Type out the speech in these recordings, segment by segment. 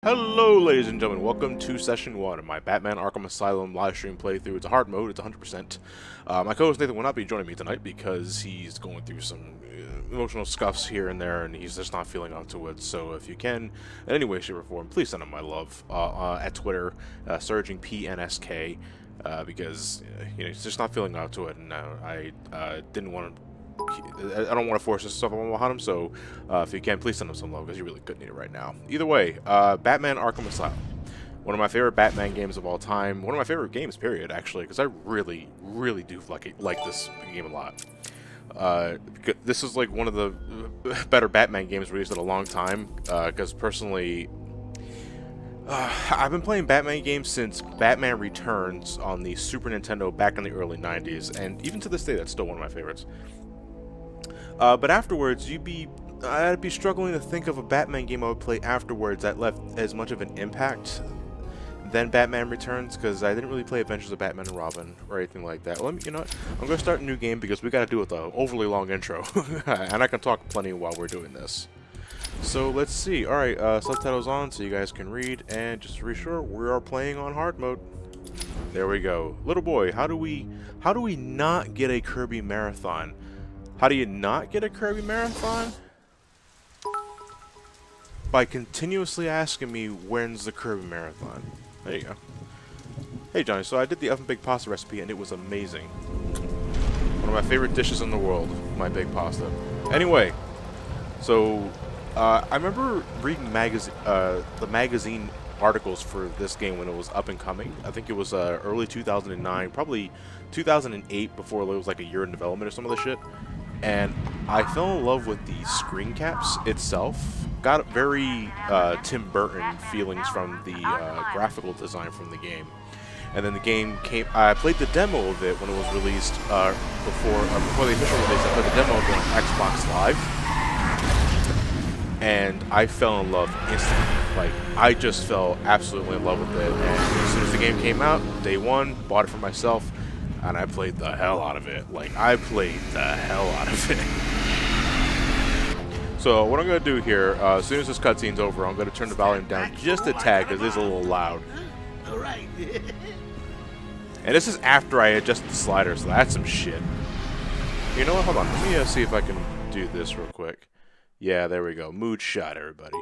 Hello ladies and gentlemen, welcome to session 1 of my Batman Arkham Asylum livestream playthrough. It's a hard mode, it's 100%. My co-host Nathan will not be joining me tonight because he's going through some emotional scuffs here and there and he's just not feeling up to it. So if you can, in any way, shape, or form, please send him my love at Twitter, surging PNSK, because you know, he's just not feeling up to it, and I didn't want to. I don't want to force this stuff on him, so if you can, please send him some love, because you really could need it right now. Either way, Batman Arkham Asylum. One of my favorite Batman games of all time. One of my favorite games, period, actually, because I really, really do like this game a lot. This is like one of the better Batman games released in a long time, because personally, I've been playing Batman games since Batman Returns on the Super Nintendo back in the early 90s, and even to this day, that's still one of my favorites. But afterwards, I'd be struggling to think of a Batman game I would play afterwards that left as much of an impact than Batman Returns, because I didn't really play Adventures of Batman and Robin or anything like that. Well, you know what? I'm going to start a new game because we got to do with the overly long intro, and I can talk plenty while we're doing this. So let's see. All right, subtitles on so you guys can read, and just to be sure, we are playing on hard mode. There we go. Little boy, how do we not get a Kirby marathon? How do you not get a Kirby marathon? By continuously asking me, when's the Kirby marathon? There you go. Hey Johnny, so I did the oven baked pasta recipe and it was amazing. One of my favorite dishes in the world, my baked pasta. Anyway, so I remember reading the magazine articles for this game when it was up and coming. I think it was early 2009, probably 2008, before it was like a year in development or some of the shit. And I fell in love with the screen caps itself. Got very Tim Burton feelings from the graphical design from the game. And then the game came. I played the demo of it when it was released before the official release. I played the demo of it on Xbox Live, and I fell in love instantly. Like, I just fell absolutely in love with it. And as soon as the game came out, day one, bought it for myself. And I played the hell out of it. Like, I played the hell out of it. So, what I'm going to do here, as soon as this cutscene's over, I'm going to turn the volume down just a tad, because it's a little loud. Alright. And this is after I adjusted the slider, so that's some shit. You know what? Hold on. Let me see if I can do this real quick. Yeah, there we go. Mood shot, everybody.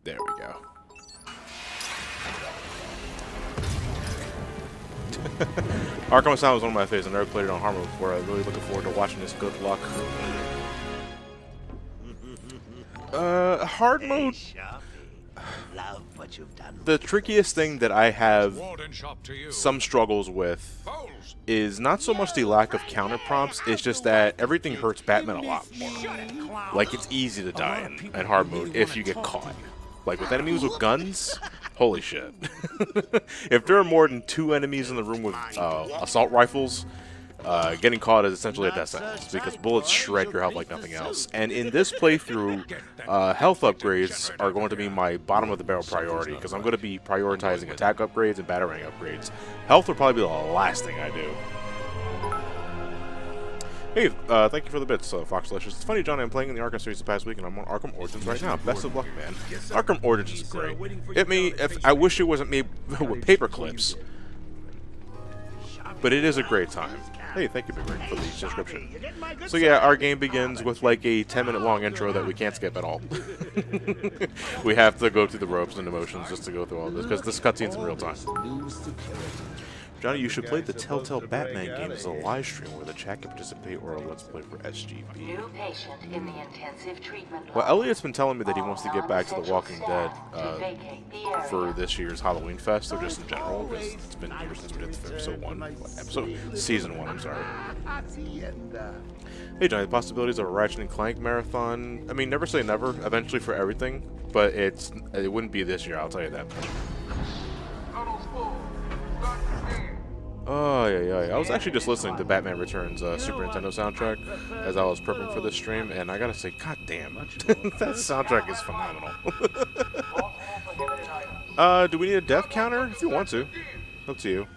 There we go. Arkham Asylum was one of my favorites. I never played it on hard mode before. I'm really looking forward to watching this. Good luck. Hard mode. The trickiest thing that I have some struggles with is not so much the lack of counter prompts, it's just that everything hurts Batman a lot more. Like, it's easy to die in hard mode if you get caught. Like, with enemies with guns, holy shit. If there are more than 2 enemies in the room with assault rifles, getting caught is essentially a death sentence, because bullets shred your health like nothing else. And in this playthrough, health upgrades are going to be my bottom-of-the-barrel priority, because I'm going to be prioritizing attack upgrades and batarang upgrades. Health will probably be the last thing I do. Hey, thank you for the bits, Foxlicious. It's funny, Johnny, I'm playing in the Arkham series the past week, and I'm on Arkham Origins right now. Best of luck, man. Arkham Origins is great. I wish it wasn't made with paper clips, but it is a great time. Hey, thank you, Big Ring, for the subscription. So yeah, our game begins with like a 10-minute long intro that we can't skip at all. We have to go through the ropes and emotions just to go through all this, because this cutscene's in real time. Johnny, you should play the Telltale Batman game as a live stream where the chat can participate, or a Let's Play for SGB. New patient in the intensive treatment. Well, Elliot's been telling me that he wants to get back to The Walking Dead for this year's Halloween Fest, or just in general, because it's been years since we did season 1, I'm sorry. Hey Johnny, the possibilities of a Ratchet and Clank marathon, I mean, never say never, eventually for everything, but it wouldn't be this year, I'll tell you that much. Oh, yeah. I was actually just listening to Batman Returns Super Nintendo soundtrack as I was prepping for this stream, and I gotta say, god damn, that soundtrack is phenomenal. Do we need a death counter? If you want to. Up to you.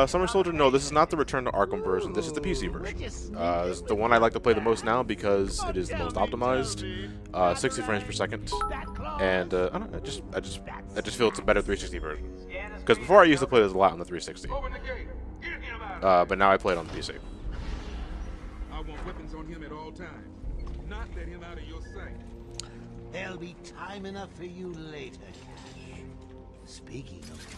Summer Soldier, no, this is not the Return to Arkham version. This is the PC version. This is the one I like to play the most now because it is the most optimized. 60 frames per second, and I just feel it's a better 360 version. Because before I used to play this a lot on the 360, but now I play it on the PC. I want weapons on him at all times. Not let him out of your sight. There'll be time enough for you later. Speaking of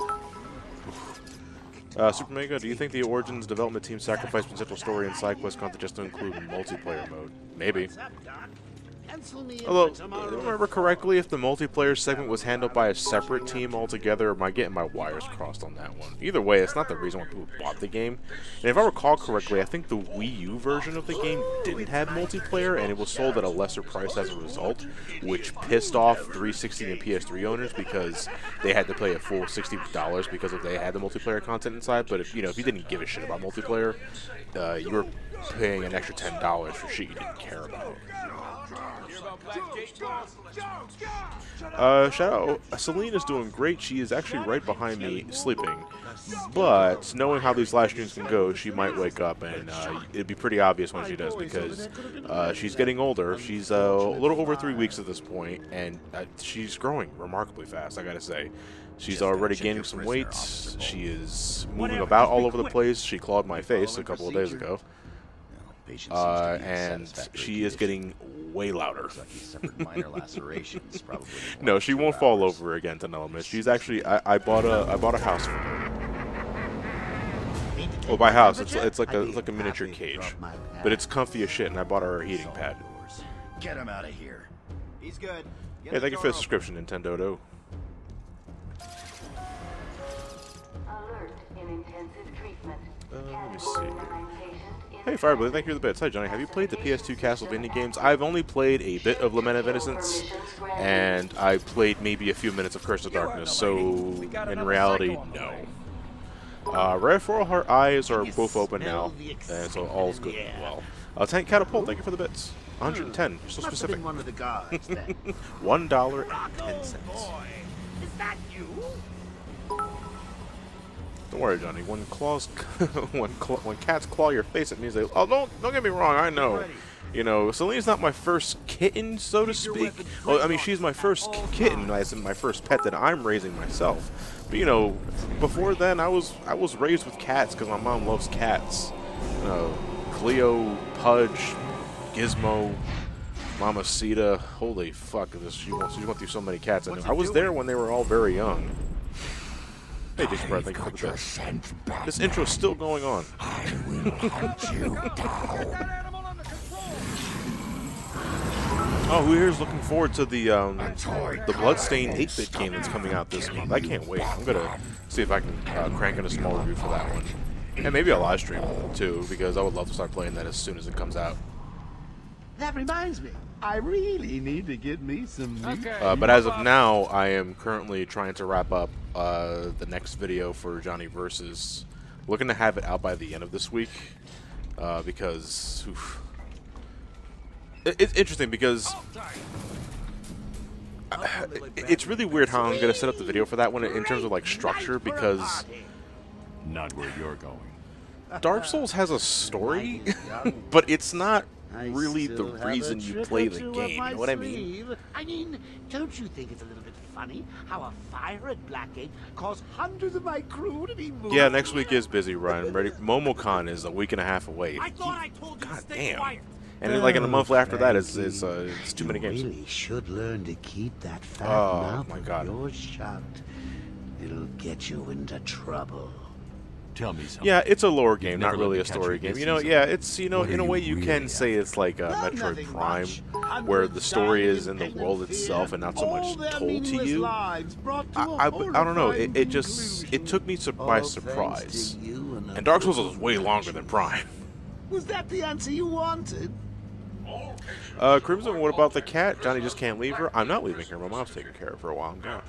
time. Super Mega, do you think the Origins development team sacrificed potential story and side quest content just to include multiplayer mode? Maybe. Although, if I remember correctly, if the multiplayer segment was handled by a separate team altogether, am I getting my wires crossed on that one? Either way, it's not the reason why people bought the game. And if I recall correctly, I think the Wii U version of the game didn't have multiplayer, and it was sold at a lesser price as a result, which pissed off 360 and PS3 owners because they had to pay a full $60 because they had the multiplayer content inside. But if you didn't give a shit about multiplayer, you were paying an extra $10 for shit you didn't care about. Shout out, Celine is doing great. She is actually right behind me sleeping. But knowing how these live streams can go, she might wake up, and it'd be pretty obvious when she does because she's getting older. She's a little over 3 weeks at this point, and she's growing remarkably fast, I gotta say. She's already gaining some weight. She is moving about all over the place. She clawed my face a couple of days ago. And she is getting way louder. No, she won't fall over again to no limit. She's actually I bought a house for her. Well, by house it's like a miniature cage, but it's comfy as shit, and I bought her a heating pad. Get him out of here. He's good. Hey, thank you for the subscription, Nintendo. Alert in intensive treatment. Let me see. Category 9 patient in Hey, Fireblade, thank you for the bits. Hi, Johnny. Have you played the PS2 Castlevania games? I've only played a bit of Lament of Innocence, and I played maybe a few minutes of Curse of Darkness, so in reality, no. Red 4 Heart Eyes are both open now, and so all's good as well. Tank Catapult, thank you for the bits. 110, you're so specific. $1.10. Is that you? Don't worry, Johnny. When cats claw your face at me, say, "Oh, don't get me wrong. I know, Celine's not my first kitten, so to speak. Well, I mean, she's my first kitten, as in my first pet that I'm raising myself. But before then, I was raised with cats because my mom loves cats. Cleo, Pudge, Gizmo, Mamacita. Holy fuck! She went through so many cats. I was there when they were all very young. Hey, Jason Brad, thank you for the best. This intro's still going on. I will hunt you down. Oh, who here's looking forward to the Bloodstained 8-bit game that's coming out this month? I can't wait. I'm gonna see if I can crank in a small review for that one, and maybe a live stream too, because I would love to start playing that as soon as it comes out. That reminds me, I really need to get me some meat. But as of now, I am currently trying to wrap up the next video for Johnny Versus. Looking to have it out by the end of this week, because it's interesting because it's really weird how I'm gonna set up the video for that one in terms of like structure, because not where you're going. Dark Souls has a story, but it's not really the reason you play the game. You know what I mean? I mean, don't you think it's a little bit funny how a fire at Blackgate caused hundreds of my crew to be moved? Yeah, next week is busy, Ryan. Ready? MomoCon is a week and a half away. God damn. And then, like in a month after that, it's too many games. You really should learn to keep that fat mouth of yours shut. It'll get you into trouble. Tell me something. Yeah, it's a lore game, not really a story game. Yeah, it's in a way you can say it's like a Metroid Prime, where the story is in the world itself and not so much told to you. I don't know. It took me by surprise. And Dark Souls was way longer than Prime. Was that the answer you wanted? Crimson, what about the cat? Johnny just can't leave her. I'm not leaving her. My mom's taking care of her while I'm gone.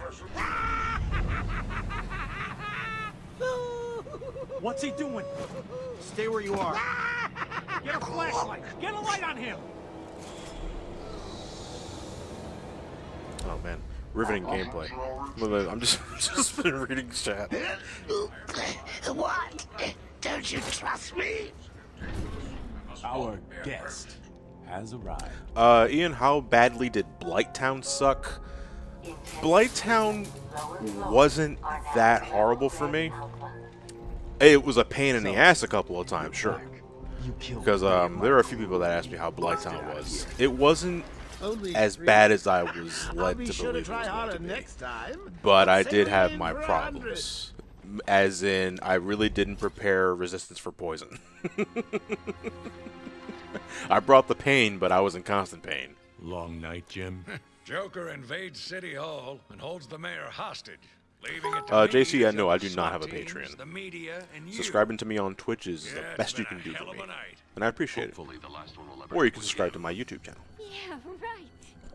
What's he doing? Stay where you are. Get a flashlight. Get a light on him. Oh man, riveting gameplay. I'm just been reading chat. What? Don't you trust me? Our guest has arrived. Ian, how badly did Blighttown suck? Blighttown wasn't that horrible for me. It was a pain in the ass a couple of times, sure. Because there are a few people that asked me how Blighttown was. It wasn't as bad as I was led to believe it was going to be. But I did have my problems. As in, I really didn't prepare resistance for poison. I brought the pain, but I was in constant pain. Long night, Jim. Joker invades City Hall and holds the mayor hostage, leaving it to JC, I me, know I do the not have a SWAT teams, Patreon. the media, and you. Subscribing to me on Twitch is the Yeah, best you it's can been do a for hell me. of a night. And I appreciate it. Or you can subscribe to my YouTube channel. Yeah, right.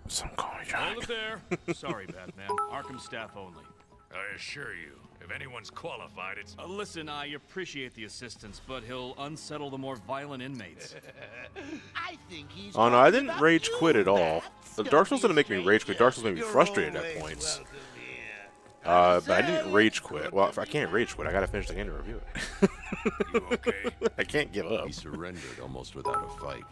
Somecallmejohnny. Hold it there. Sorry, Batman. Arkham staff only. I assure you, if anyone's qualified, it's... Listen, I appreciate the assistance, but he'll unsettle the more violent inmates. I think he's Oh no, I didn't rage quit at all. The Dark Souls didn't make me rage quit. Dark Souls made me frustrated at points. But I didn't rage quit. Well, if I can't rage quit, I gotta finish the game to review it. You okay? I can't give up. He surrendered almost without a fight.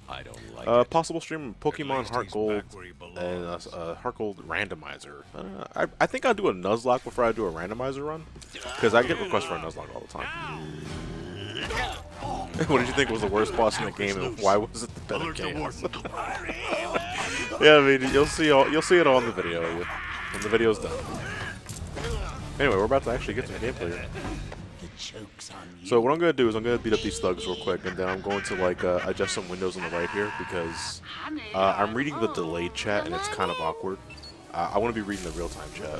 I don't like it. Possible stream Pokemon least Heart he's Gold back where he and belongs. Heart Gold randomizer. I think I'll do a Nuzlocke before I do a randomizer run, because I get requests for a Nuzlocke all the time. What did you think was the worst boss in the game, and why was it the better chaos? Yeah, I mean, you'll see it all in the video when the video's done. Anyway, we're about to actually get some gameplay here. So what I'm going to do is I'm going to beat up these thugs real quick, and then I'm going to like adjust some windows on the right here, because I'm reading the delayed chat and it's kind of awkward. I want to be reading the real-time chat.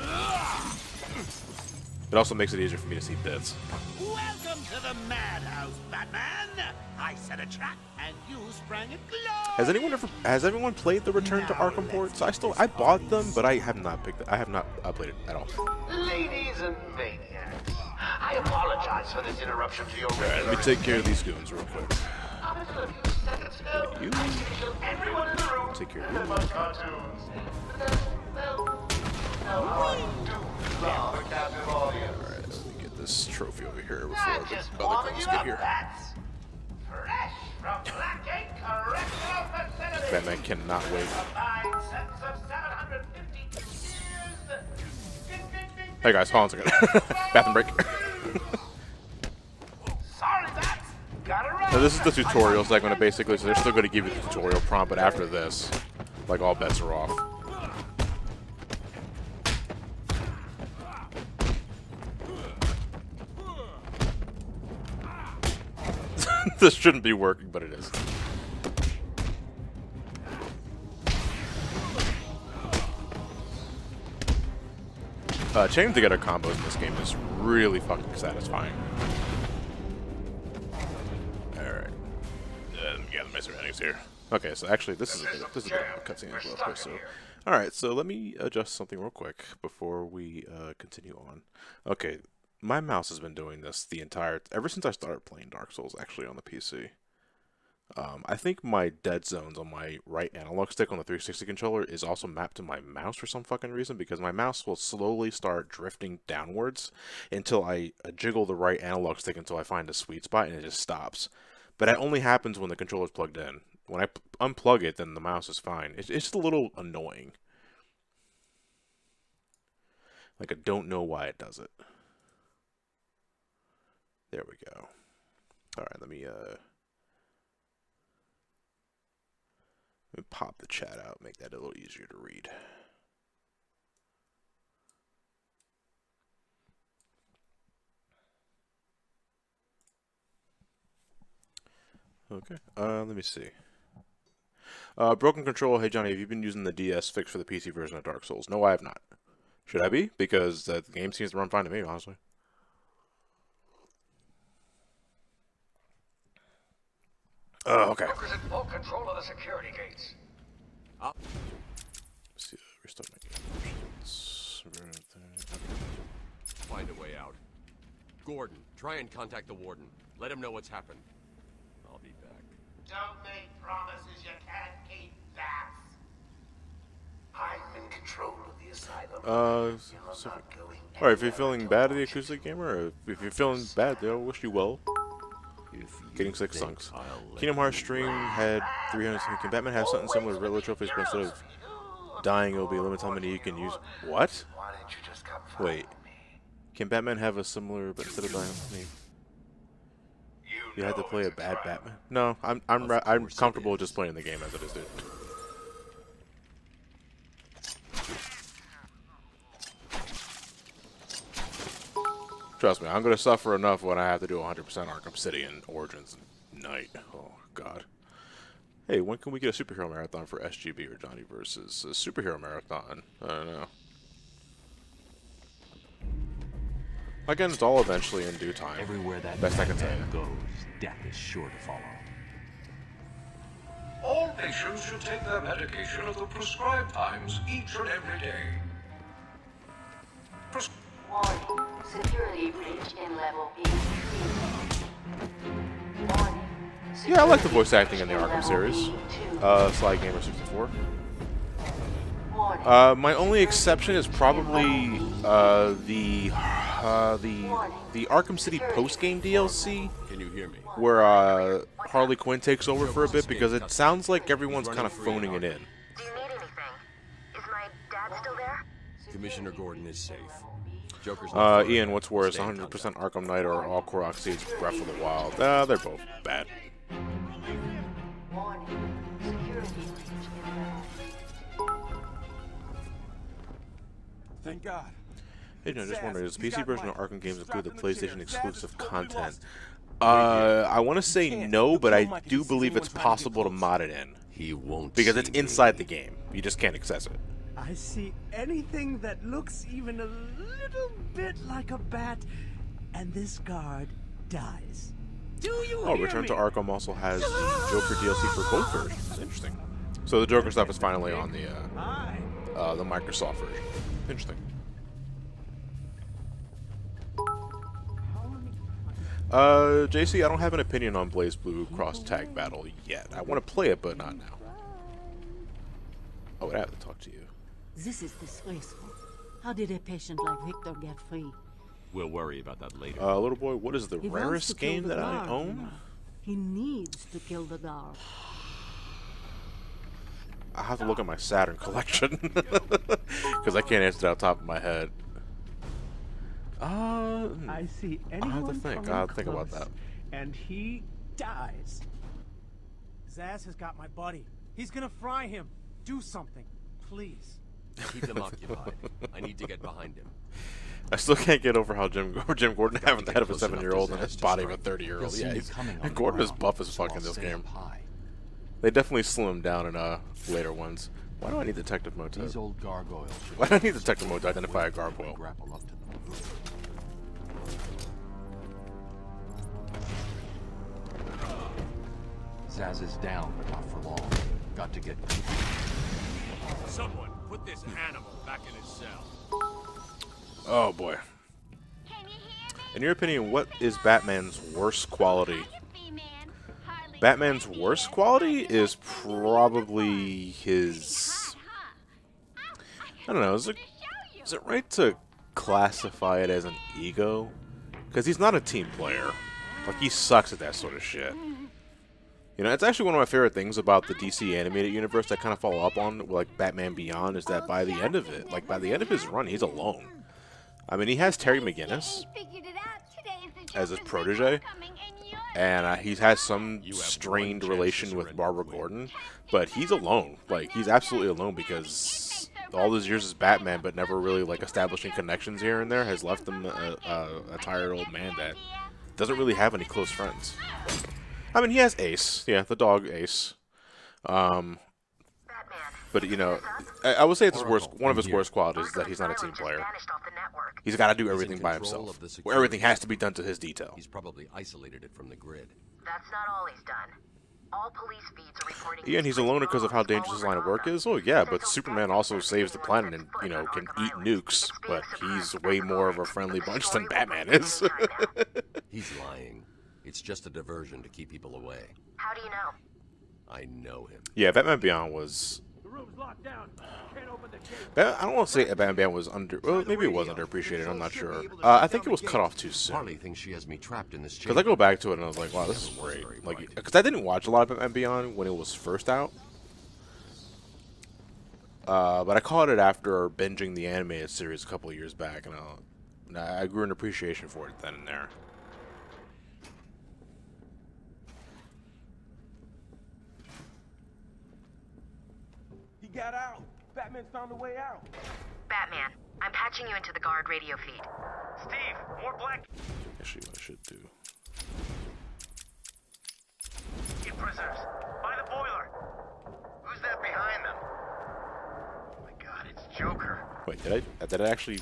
It also makes it easier for me to see bits. Welcome to the madhouse, Batman. I set a trap and you sprang it glowing. Has everyone played the Return to Arkham ports? I bought them, but I have not played it at all. Ladies and maniacs, I apologize for this interruption to your Alright, let me take care of these goons real quick. After a few seconds now, You I can show everyone in the room take care of that you. my cartoons. I do love a captive audience. Alright, let me get this trophy over here before I'm the just other warming goons you get up, here. bats. Fresh from Blackgate Correctional Facility. Batman cannot wait. A fine sentence of 750 years. Ding, ding, ding, Hey guys, hold on a second. Bathroom break. Sorry, bats. Gotta run. So this is the tutorial segment, basically, so they're still going to give you the tutorial prompt, but after this, like, all bets are off. This shouldn't be working, but it is. Chaining together combos in this game is really fucking satisfying. Alright. Let me gather my surroundings here. Okay, so actually this is a bit of a cutscene as well. So, alright, so let me adjust something real quick before we continue on. Okay, my mouse has been doing this ever since I started playing Dark Souls, actually, on the PC. I think my dead zones on my right analog stick on the 360 controller is also mapped to my mouse for some fucking reason, because my mouse will slowly start drifting downwards until I jiggle the right analog stick until I find a sweet spot, and it just stops. But that only happens when the controller's plugged in. When I unplug it, then the mouse is fine. It's just a little annoying. Like, I don't know why it does it. There we go. Alright, let me pop the chat out, make that a little easier to read. Okay, let me see. Broken Control, hey Johnny, have you been using the DS fix for the PC version of Dark Souls? No, I have not. Should I be? Because the game seems to run fine to me, honestly. Okay. Joker's in full control of the security gates. Let's see, restart my game. Find a way out. Gordon, try and contact the warden. Let him know what's happened. I'll be back. Don't make promises you can't keep, bats. I'm in control of the asylum. Alright, if you're feeling bad at the acoustic gamer, or if you're feeling bad, they'll wish you well. Getting 6 sunks. Kingdom Hearts stream had 300. Can Batman have something similar to Riddler trophies, but instead of dying, it will be limited how many you can use? What? Wait. Can Batman have a similar, but instead of dying, you had to play a bad Batman? No, I'm comfortable just playing the game as it is, dude. Trust me, I'm gonna suffer enough when I have to do 100% Arkham City and Origins Night. Oh God. Hey, when can we get a superhero marathon for SGB or Johnny versus a superhero marathon? I don't know. Again, it's all eventually in due time. Everywhere that best I can tell you. goes, death is sure to follow. All patients should take their medication at the prescribed times each and every day. Warning. Security breach in level B. Warning. Yeah, I like the voice acting in the Arkham series. Sly Gamer 64. My only exception is probably the Arkham City post-game DLC. Can you hear me? Where Harley Quinn takes over for a bit, because it sounds like everyone's kind of phoning it in. Do you need anything? Is my dad still there? Commissioner Gordon is safe. Joker's Ian, what's worse, 100% Arkham Knight or all Korok Seeds Breath of the Wild? They're both bad. Thank God. Hey, no, just wondering, does the PC version of Arkham games include the PlayStation exclusive content? I want to say no, but I do believe it's possible to mod it in. He won't. Because it's inside the game. You just can't access it. I see anything that looks even a little bit like a bat, and this guard dies. Do you hear Return me? to Arkham also has the Joker DLC for both versions. Interesting. So the Joker stuff is finally on the Microsoft version. Interesting. JC, I don't have an opinion on Blaze Blue Cross Tag Battle yet. I want to play it, but not now. Oh, I have to talk to you. This is disgraceful. How did a patient like Victor get free? We'll worry about that later. Little boy, what is the rarest game that I own? You know. He needs to kill the guard. I have to look at my Saturn collection because I can't answer that off the top of my head. I see anyone I'll have to think. I'll have to think about that. And he dies. Zaz has got my buddy. He's gonna fry him. Do something, please. Keep them occupied. I need to get behind him. I still can't get over how Jim Gordon having the head of a 7-year-old and his body of a 30-year-old. Yeah, Gordon is buff as fuck in this game. They definitely slim him down in later ones. Why do I need detective mode to? These old gargoyles. Why do I need detective mode to identify a gargoyle? Grapple up to them. Zaz is down, but not for long. Got to get. Someone put this animal back in his cell. Oh boy. In your opinion, what is Batman's worst quality? Batman's worst quality is probably his... I don't know, is it right to classify it as an ego? Because he's not a team player. Like, he sucks at that sort of shit. You know, it's actually one of my favorite things about the DC animated universe that kind of follow up on, like, Batman Beyond, is that by the end of it, like, by the end of his run, he's alone. I mean, he has Terry McGinnis as his protege, and he has some strained relation with Barbara Gordon, but he's alone. Like, he's absolutely alone because all those years as Batman, but never really, like, establishing connections here and there, has left him a tired old man that doesn't really have any close friends. I mean, he has Ace. Yeah, the dog Ace. But, you know, I would say it's one of his worst qualities is that he's not a team player. He's got to do everything by himself, where everything has to be done to his detail. He's probably isolated it from the grid. That's not all he's done. All police feeds are reporting. Yeah, and he's a loner because of how dangerous his line of work is. Oh, yeah, but Superman also saves the planet and, you know, can eat nukes. But he's way more of a friendly bunch than Batman is. He's lying. It's just a diversion to keep people away. How do you know? I know him. Yeah, Batman Beyond was room's locked down. Can't open the gate. I don't want to say Batman was under. Well, maybe it was underappreciated. I'm not sure. I think it was cut off too soon. Harley thinks she has me trapped in this Because I go back to it and I was like, wow, this is great. Like, because I didn't watch a lot of Batman Beyond when it was first out. But I caught it after binging the animated series a couple of years back, and I grew an appreciation for it then and there. He got out. Batman's found a way out. Batman, I'm patching you into the guard radio feed. Steve, more black. Actually, what I should do. Get prisoners. By the boiler. Who's that behind them? Oh my God, it's Joker. Wait, did I actually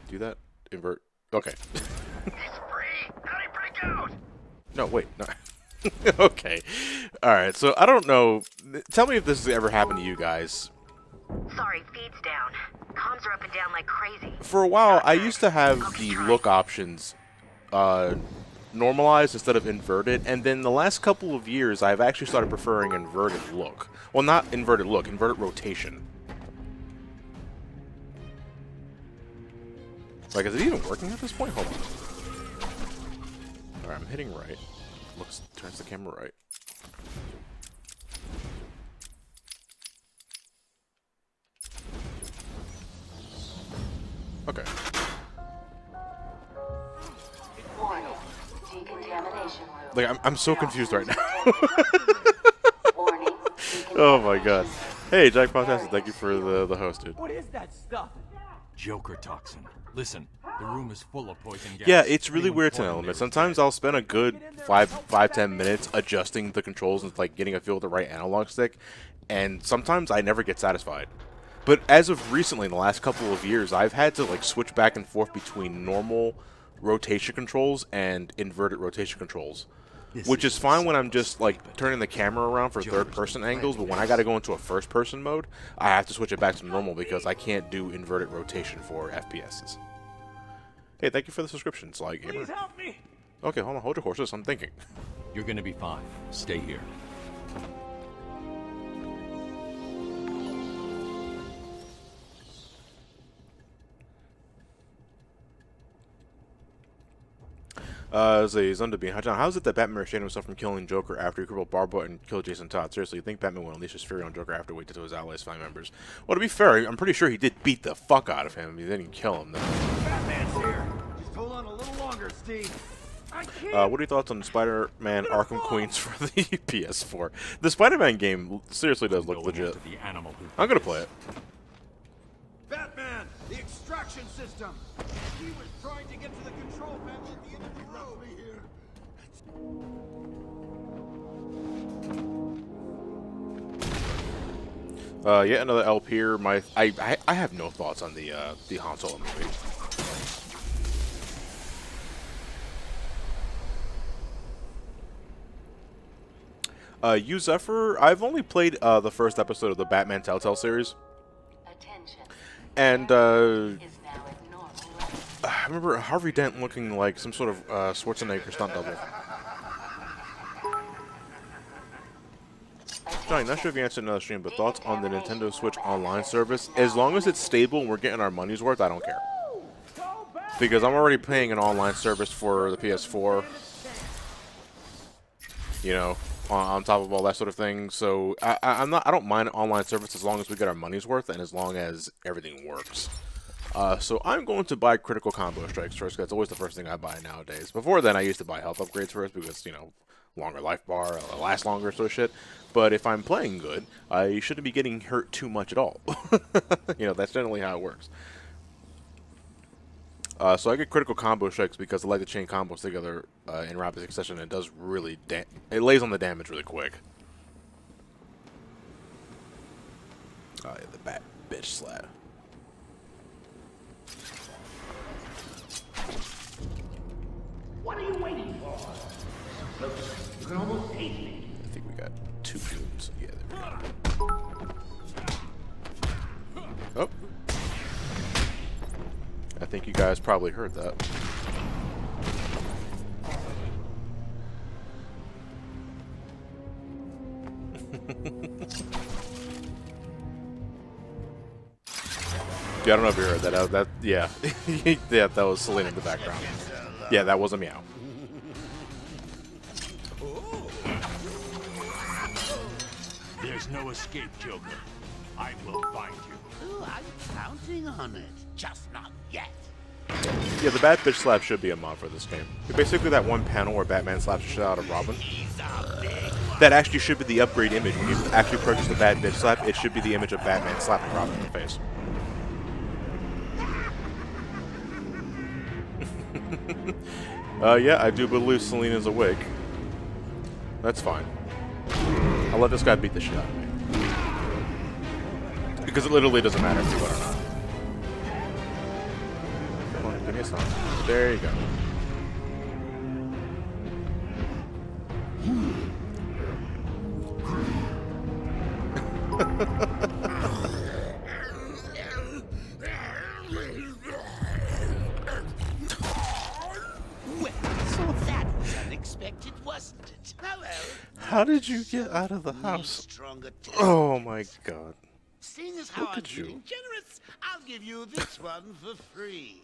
do that? Invert. Okay. He's free. How'd he break out? No, wait, no. Okay. Alright, so I don't know. Tell me if this has ever happened to you guys. Sorry, feed's down. Comms are up and down like crazy. For a while, I used to have the look options normalized instead of inverted, and then the last couple of years, I've actually started preferring inverted look. Well, not inverted look, inverted rotation. Like, is it even working at this point? Hold on. Alright, I'm hitting right. Turns the camera right. Okay. Warning. Decontamination room. Like, I'm so confused right now. Warning. Oh my god. Hey, Jack Fantastic, thank you for the host, dude. What is that stuff? Joker toxin. Listen, the room is full of poison gas. Yeah, it's really weird to element. Sometimes I'll spend a good 5-10 minutes adjusting the controls and like getting a feel of the right analog stick, and sometimes I never get satisfied. But as of recently, in the last couple of years, I've had to like switch back and forth between normal rotation controls and inverted rotation controls. Which is fine when I'm just like turning the camera around for third-person angles, but when I gotta go into a first-person mode, I have to switch it back to normal because I can't do inverted rotation for FPSs. Hey, thank you for the subscription, Sly Gamer. Please help me. Okay, hold on, hold your horses. I'm thinking. You're gonna be fine. Stay here. Zundabine, how is it that Batman restrained himself from killing Joker after he crippled Barbara and killed Jason Todd? Seriously, you think Batman will unleash his fury on Joker after waiting until his allies find members? Well, to be fair, I'm pretty sure he did beat the fuck out of him. He didn't kill him, though. Batman's here. Just hold on a little longer, Steve. What are your thoughts on Spider-Man Arkham Queens for the PS4? The Spider-Man game seriously does look legit. I'm gonna play it. Batman, the extraction system. He was trying to get to the control panel at the end of the road. Yet another LP here. I have no thoughts on the Han Solo movie. You Zephyr, I've only played the first episode of the Batman Telltale series. And I remember Harvey Dent looking like some sort of Schwarzenegger stunt double. Johnny, not sure if you answered another stream, but thoughts on the Nintendo Switch Online service? As long as it's stable and we're getting our money's worth, I don't care. Because I'm already paying an online service for the PS4. You know, on top of all that sort of thing. So I don't mind an online service as long as we get our money's worth and as long as everything works. So I'm going to buy Critical Combo Strikes first, because that's always the first thing I buy nowadays. Before then, I used to buy health upgrades first because, you know, longer life bar, last longer, sort of shit. But if I'm playing good, I shouldn't be getting hurt too much at all. You know, that's generally how it works. So I get Critical Combo Strikes because I like to chain combos together in rapid succession, and it does really it lays on the damage really quick. Oh, yeah, the bat bitch slap. What are you waiting for? Look, you can almost taste me. I think we got 2 goons. Yeah, there we go. Oh. I think you guys probably heard that. Yeah, I don't know if you heard that. Yeah. Yeah, that was Selena in the background. Yeah, that was a meow. There's no escape, Joker. I will find you. Ooh, I'm counting on it. Just not yet. Yeah, the Bad Bitch Slap should be a mod for this game. Basically that one panel where Batman slaps the shit out of Robin. That actually should be the upgrade image. When you actually purchase the Bad Bitch Slap, it should be the image of Batman slapping Robin in the face. Yeah, I do believe Selena's awake. That's fine. I'll let this guy beat the shit out of me. Because it literally doesn't matter if you win or not. Come on, give me a song. There you go. So that was unexpected, wasn't it? Hello. How did you get out of the house? Oh my god. Seeing as how I'm feeling generous, I'll give you this one for free.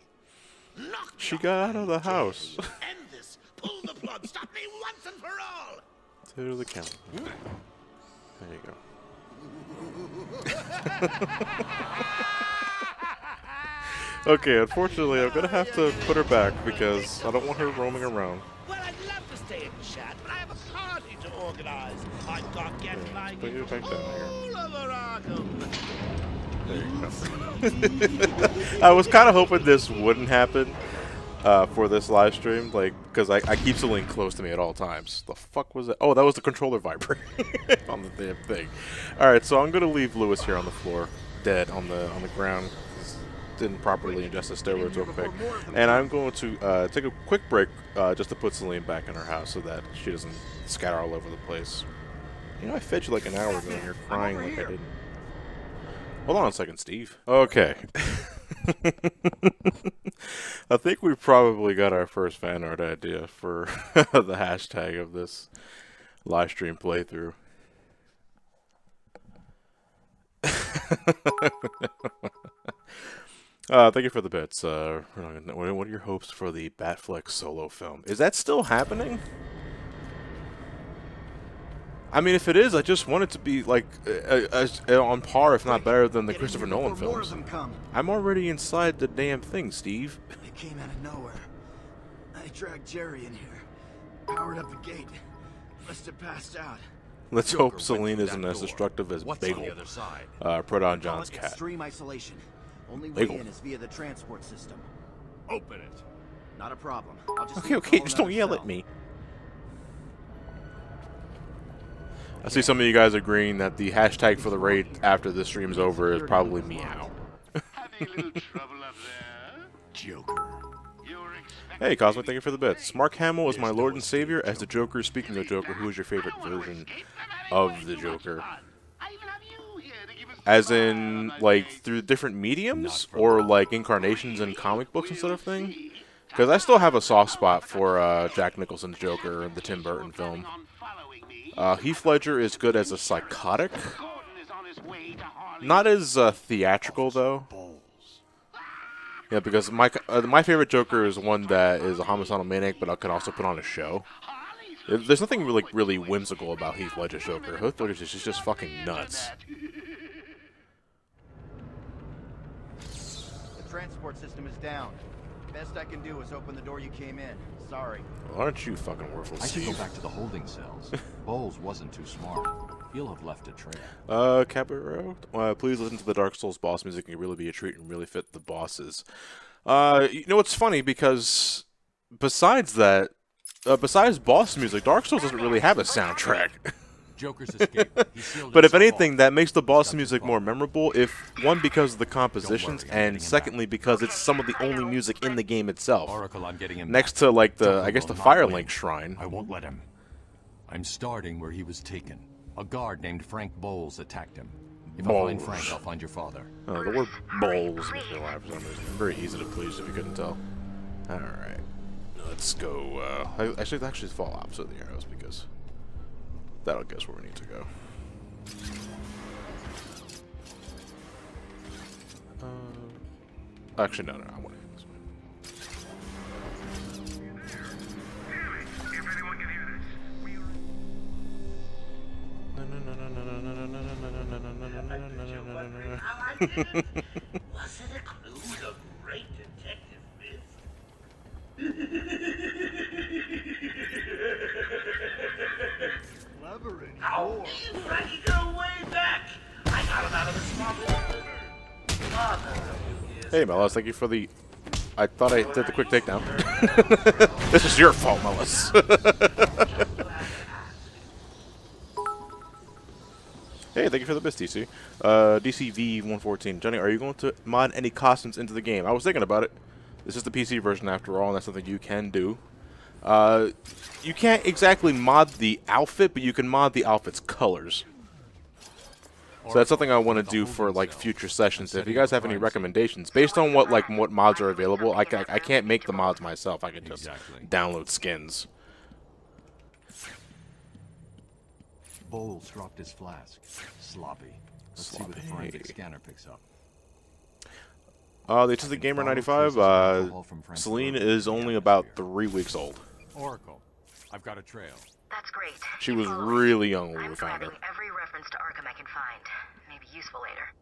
Knock She got out of the house. End this. Pull the plug. Stop me once and for all. To the camera. There you go. Okay, unfortunately, I'm gonna have to put her back because I don't want her roaming around. Well, I'd love to stay and chat, but I have a party to organize. I've got guests flying Put you back down here. all over Arkham. There you go. I was kind of hoping this wouldn't happen for this live stream, like, because I keep Celine close to me at all times. The fuck was it? Oh, that was the controller vibrating on the damn thing. All right, so I'm gonna leave Lewis here on the floor, dead on the ground. Didn't properly ingest the steroids real quick, and I'm going to take a quick break just to put Celine back in her house so that she doesn't scatter all over the place. You know, I fed you like an hour ago and you're crying like I didn't. Hold on a second, Steve. Okay. I think we probably got our first fan art idea for the hashtag of this live stream playthrough. Thank you for the bits. What are your hopes for the Batfleck solo film? Is that still happening? I mean, if it is, I just want it to be like on par, if not better, than the Christopher Nolan films. I'm already inside the damn thing, Steve. It came out of nowhere. I dragged Jerry in here, powered up the gate. Must have passed out. Let's hope Celine isn't as destructive as Bagel, Proton John's cat. Extreme isolation. Only way Bagel. in is via the transport system. Open it. Not a problem. I'll just Okay, just don't yell at me. I see some of you guys agreeing that the hashtag for the raid after this stream's over is probably meow. Joker. Hey, Cosmic, thank you for the bits. Mark Hamill is my Lord and Savior as the Joker. Speaking of Joker, who is your favorite version of the Joker? As in, like, through different mediums? Or, like, incarnations in comic books and sort of thing? Because I still have a soft spot for Jack Nicholson's Joker, the Tim Burton film. Heath Ledger is good as a psychotic. Not as theatrical, though. Yeah, because my favorite Joker is one that is a homicidal maniac, but I can also put on a show. There's nothing really whimsical about Heath Ledger's Joker. Heath Ledger's is just fucking nuts. The transport system is down. Best I can do is open the door you came in. Sorry. Well, aren't you fucking worthless, I should Steve? go back to the holding cells. Bowles wasn't too smart. He'll have left a trail. Caballero, please listen to the Dark Souls boss music. It can really be a treat and really fit the bosses. You know, it's funny because besides that, besides boss music, Dark Souls doesn't really have a soundtrack. Joker's escape. But if anything, that makes the boss music more memorable, if one, because of the compositions, and secondly, because it's some of the only music in the game itself. Oracle, I'm getting him next to, like, I guess the Firelink Shrine. I won't let him. I'm starting where he was taken. A guard named Frank Bowles attacked him. If I find Frank, I'll find your father. Oh, the word Bowles makes me laugh for some reason. Very easy to please if you couldn't tell. Alright. Let's go, actually fall opposite of the arrows because that'll guess where we need to go. Actually, no, I want to. Was it a clue of great detective myth? Clever and oh, me and Frankie go way back. I got him out of the swamp. Hey, Mellis, thank you for the... I thought I did the quick takedown. This is your fault, Mellis. Hey, thank you for the bits, DC. DCV114. Johnny, are you going to mod any costumes into the game? I was thinking about it. This is the PC version after all, and that's something you can do. You can't exactly mod the outfit, but you can mod the outfit's colors. So that's something I want to do for like future sessions. If you guys have any recommendations, based on what mods are available, I can't make the mods myself. I can just download skins. Bowles dropped his flask. Sloppy. Let's see what the forensic scanner picks up. The Autistic Gamer 95. Celine is only about 3 weeks old. Oracle, I've got a trail. That's great. She was really young when we found her. I'm every reference to Arkham I can find. Maybe useful later.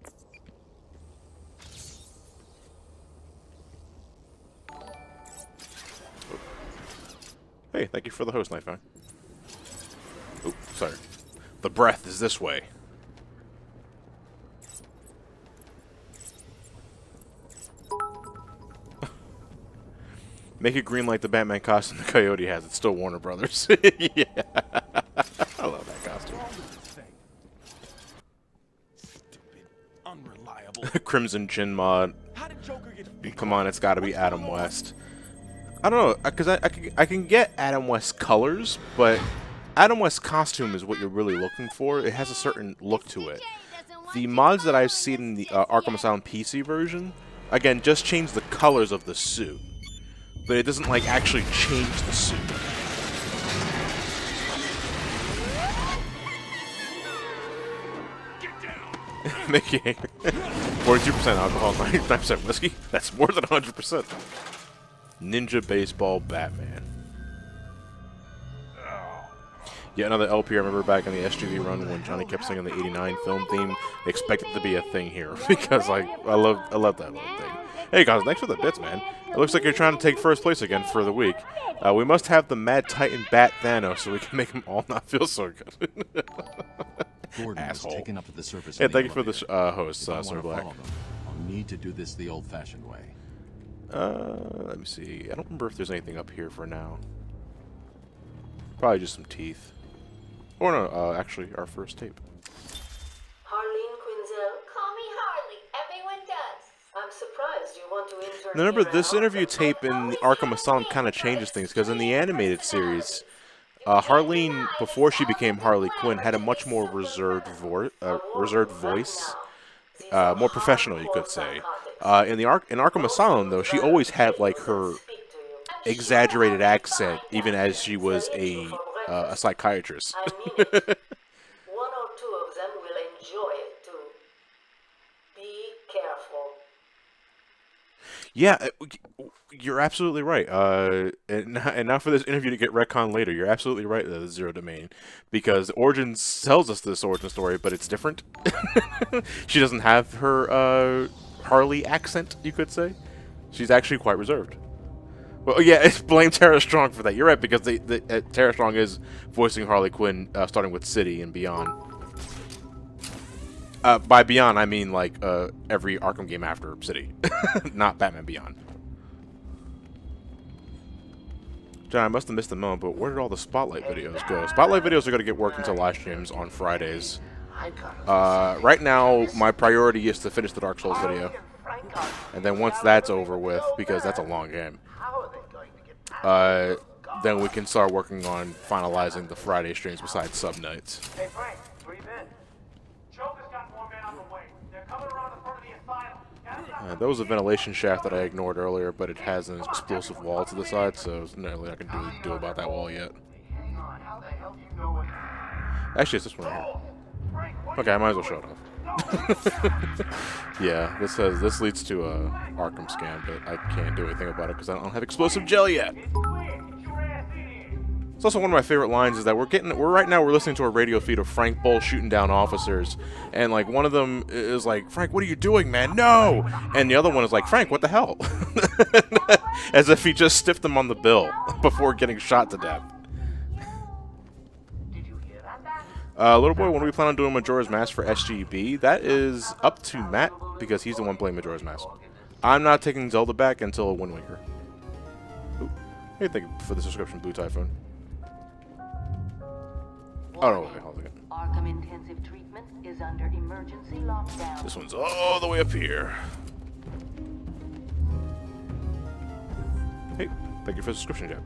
Hey, thank you for the host, Knifeman. Oh, sorry. The breath is this way. Make it green like the Batman costume the Coyote has. It's still Warner Brothers. Yeah. I love that costume. Stupid, unreliable. Crimson Chin mod. Come on, it's got to be Adam West. I don't know, because I can get Adam West colors, but Adam West's costume is what you're really looking for. It has a certain look to it. The mods that I've seen in the Arkham Asylum PC version, again, just change the colors of the suit. But it doesn't, like, actually change the suit. Mickey, 42% alcohol, 99% whiskey. That's more than 100%. Ninja Baseball Batman. Yeah, another LP I remember back in the SGV run when Johnny kept singing the '89 film theme. Expect it to be a thing here because I love that little thing. Hey guys, thanks for the bits, man. It looks like you're trying to take first place again for the week. We must have the Mad Titan Bat Thanos so we can make them all not feel so good. Asshole. Taken up to the surface. Yeah, thank you for the host, Sir Black. I'll need to do this the old-fashioned way. Let me see. I don't remember if there's anything up here for now. Probably just some teeth. Or no, actually, our first tape. Harleen Quinzel, call me Harley. Everyone does. I'm surprised you want to intern. Now remember, this interview tape in the Arkham Asylum kind of changes things, because in the animated series, Harleen, before she became Harley Quinn, had a much more reserved voice. More professional, you could say. In Arkham Asylum, though, she always had, like, her exaggerated accent, even as she was a psychiatrist. I mean it. 1 or 2 of them will enjoy it too. Be careful. Yeah, you're absolutely right. And now for this interview to get retconned later, you're absolutely right, Zero Domain. Because Origins tells us this origin story, but it's different. She doesn't have her Harley accent, you could say. She's actually quite reserved. Well, yeah, blame Tara Strong for that. You're right, because Tara Strong is voicing Harley Quinn, starting with City and beyond. By beyond, I mean, like, every Arkham game after City. Not Batman Beyond. John, I must have missed the moment, but where did all the Spotlight videos go? Spotlight videos are going to get worked into live streams on Fridays. Right now, my priority is to finish the Dark Souls video. And then once that's over with, because that's a long game, then we can start working on finalizing the Friday streams besides sub nights. Hey Frank, breathe in. Joker's got more men on the way. They're coming around the front of the asylum. There was a ventilation shaft that I ignored earlier, but it has an explosive wall to the side, so there's nothing I can do about that wall yet. Hang on, how the hell do you know what? Actually, it's this one right here. Okay, I might as well show it off. Yeah, this leads to a Arkham scam, but I can't do anything about it because I don't have explosive gel yet. It's also one of my favorite lines is that we're right now listening to a radio feed of Frank Bull shooting down officers, and like one of them is like, Frank, what are you doing, man? No! And the other one is like, Frank, what the hell? As if he just stiffed him on the bill before getting shot to death. Little boy, when do we plan on doing Majora's Mask for SGB? That is up to Matt, because he's the one playing Majora's Mask. I'm not taking Zelda back until Wind Waker. Ooh. What do you think for the subscription, Blue Typhoon? Oh, no, wait, hold on. Arkham Intensive Treatment is under emergency lockdown. This one's all the way up here. Hey, thank you for the subscription, Jack.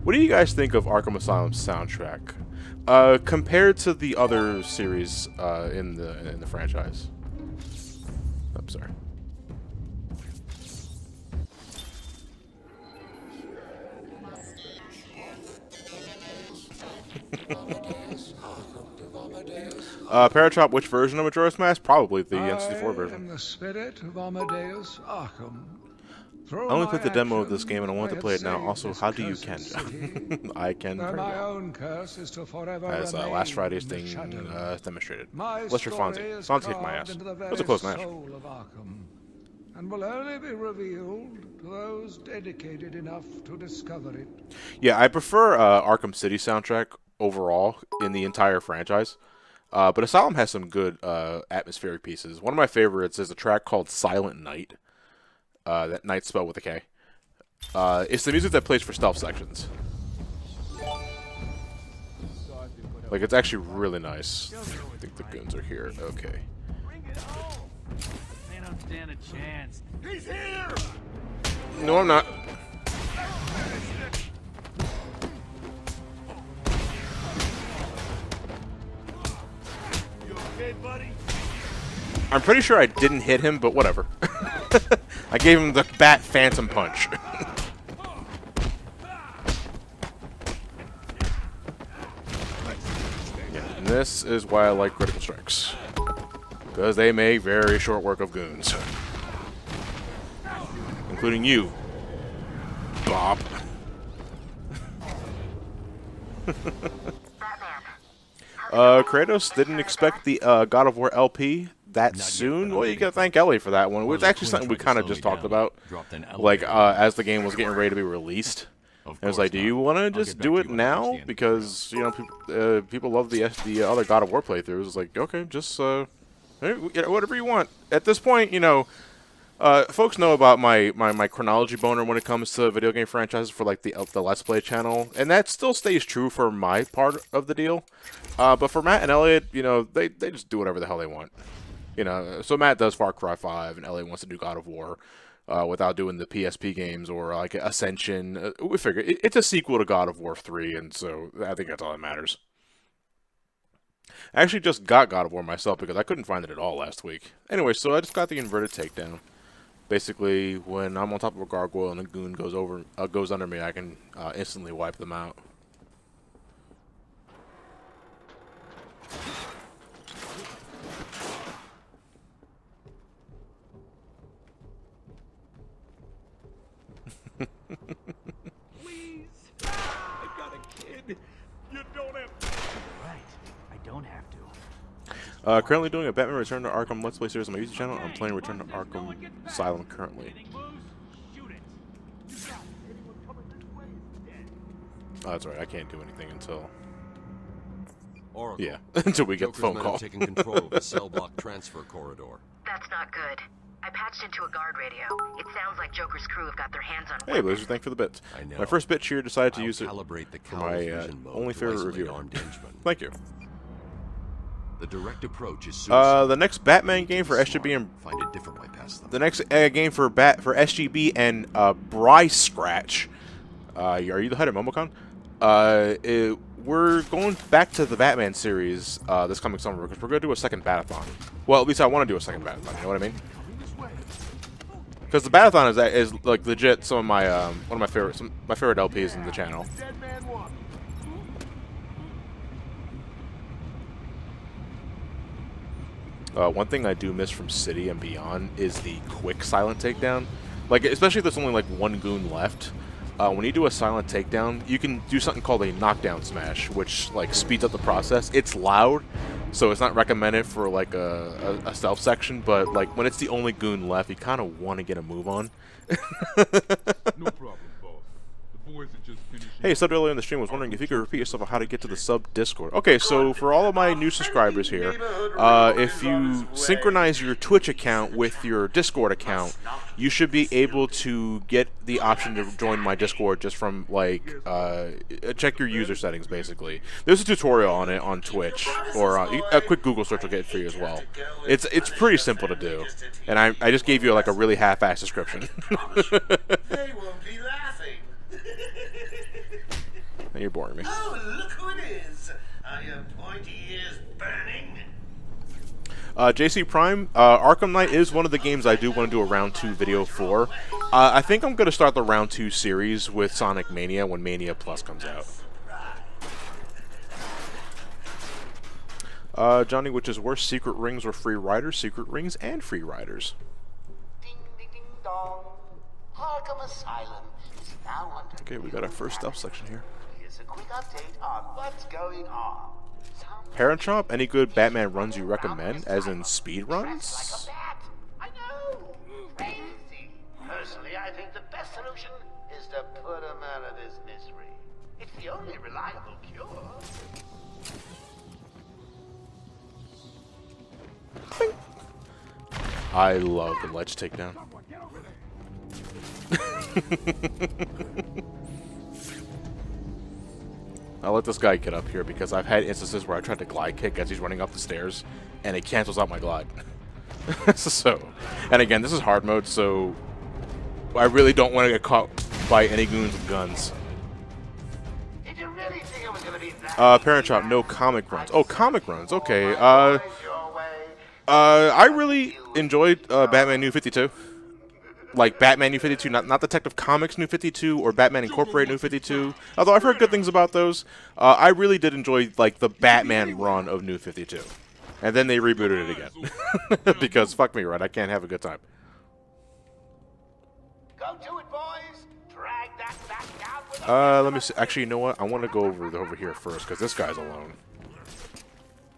What do you guys think of Arkham Asylum's soundtrack compared to the other series in the franchise? I'm sorry. Paratrop, which version of Majora's Mask? Probably the N64 version. I am the spirit of Amadeus Arkham. I only played the demo of this game and I want to play it now. Also, how do you Ken? I can very well. As last Friday's thing demonstrated. Lester Fonzie. Fonzie kicked my ass. It was a close match. And will only be revealed to those dedicated enough to discover it. Yeah, I prefer Arkham City soundtrack overall in the entire franchise. But Asylum has some good atmospheric pieces. One of my favorites is a track called Silent Night. That night spelled with a K. It's the music that plays for stealth sections. Like, it's actually really nice. I think the goons are here. Okay. They don't stand a chance. He's here! No, I'm not. You okay, buddy? I'm pretty sure I didn't hit him, but whatever. I gave him the bat phantom punch. Yeah, and this is why I like critical strikes. Because they make very short work of goons. Including you, Bob. Kratos didn't expect the God of War LP that soon. Well, you gotta thank Ellie for that one. Which is actually something we kind of just talked about, like as the game was getting ready to be released. It was like, do you want to just do it now? Because you know people love the other God of War playthroughs. It's like, okay, just whatever you want. At this point, you know, folks know about my chronology boner when it comes to video game franchises for like the Let's Play channel, and that still stays true for my part of the deal. But for Matt and Elliot, you know, they just do whatever the hell they want. You know, so Matt does Far Cry 5, and Elliot wants to do God of War without doing the PSP games or like Ascension. We figure it's a sequel to God of War 3, and so I think that's all that matters. I actually just got God of War myself because I couldn't find it at all last week. Anyway, so I just got the inverted takedown. Basically, when I'm on top of a gargoyle and a goon goes under me, I can instantly wipe them out. Please, I got a kid. You don't have to. Right, I don't have to. Currently doing a Batman Return to Arkham Let's Play series on my YouTube channel. I'm playing Return to Arkham Asylum currently. Oh, that's right. I can't do anything until Oracle. Yeah, until we get Joker's the phone men call. have taken control of the cell block transfer corridor. That's not good. I patched into a guard radio. It sounds like Joker's crew have got their hands on Hey, Blizzard, thanks for the bits. I know. My first bit cheer decided to use it calibrate the for my vision mode only to favorite isolate reviewer. armed henchmen. Thank you. The direct approach is suicide. The next Batman game for SGB and find a different way past them. the next game for SGB and Bryce Scratch. Are you the head of Momocon? We're going back to the Batman series this coming summer because we're going to do a second Batathon. Well, at least I want to do a second Batathon. You know what I mean? Because the Batathon is like legit some of my my favorite LPs in the channel. One thing I do miss from City and Beyond is the quick silent takedown. Like, especially if there's only like one goon left. When you do a silent takedown, you can do something called a knockdown smash, which like speeds up the process. It's loud, so it's not recommended for like a stealth section, but like when it's the only goon left, you kind of want to get a move on. No problem, boss. The boys are just finishing. Hey, subbed earlier in the stream, was wondering if you could repeat yourself on how to get to the sub Discord. Okay, so for all of my new subscribers here, if you synchronize your Twitch account with your Discord account, you should be able to get the option to join my Discord just from, like, check your user settings, basically. There's a tutorial on it on Twitch, or a quick Google search will get it for you as well. It's pretty simple to do, and I just gave you, like, a really half-assed description. They won't be laughing. You're boring me. Oh, look who it is. Are your pointy ears burning? JC Prime, Arkham Knight is one of the games I do want to do a round 2 video for. I think I'm going to start the round 2 series with Sonic Mania when Mania Plus comes out. Johnny, which is worse, Secret Rings or Free Riders? Secret Rings and Free Riders. Ding, ding, ding, dong. Arkham Asylum is now under. Okay, we got our first stealth section here. Here's a quick update on what's going on. Parent Shop, any good Batman runs you recommend, as in speed runs? I know! Crazy! Personally, I think the best solution is to put him out of this misery. It's the only reliable cure. I love the ledge takedown. I'll let this guy get up here because I've had instances where I tried to glide kick as he's running up the stairs and it cancels out my glide. So, and again, this is hard mode, so I really don't want to get caught by any goons with guns. Did you really think it was gonna be that? Parent Shop, no comic runs. Oh, comic runs, okay. I really enjoyed Batman New 52. Like Batman New 52, not Detective Comics New 52 or Batman Incorporated New 52. Although I've heard good things about those. I really did enjoy like the Batman run of New 52, and then they rebooted it again because fuck me, right? I can't have a good time. Go to it, boys. Drag that back down with Let me see. Actually, you know what? I want to go over here first because this guy's alone.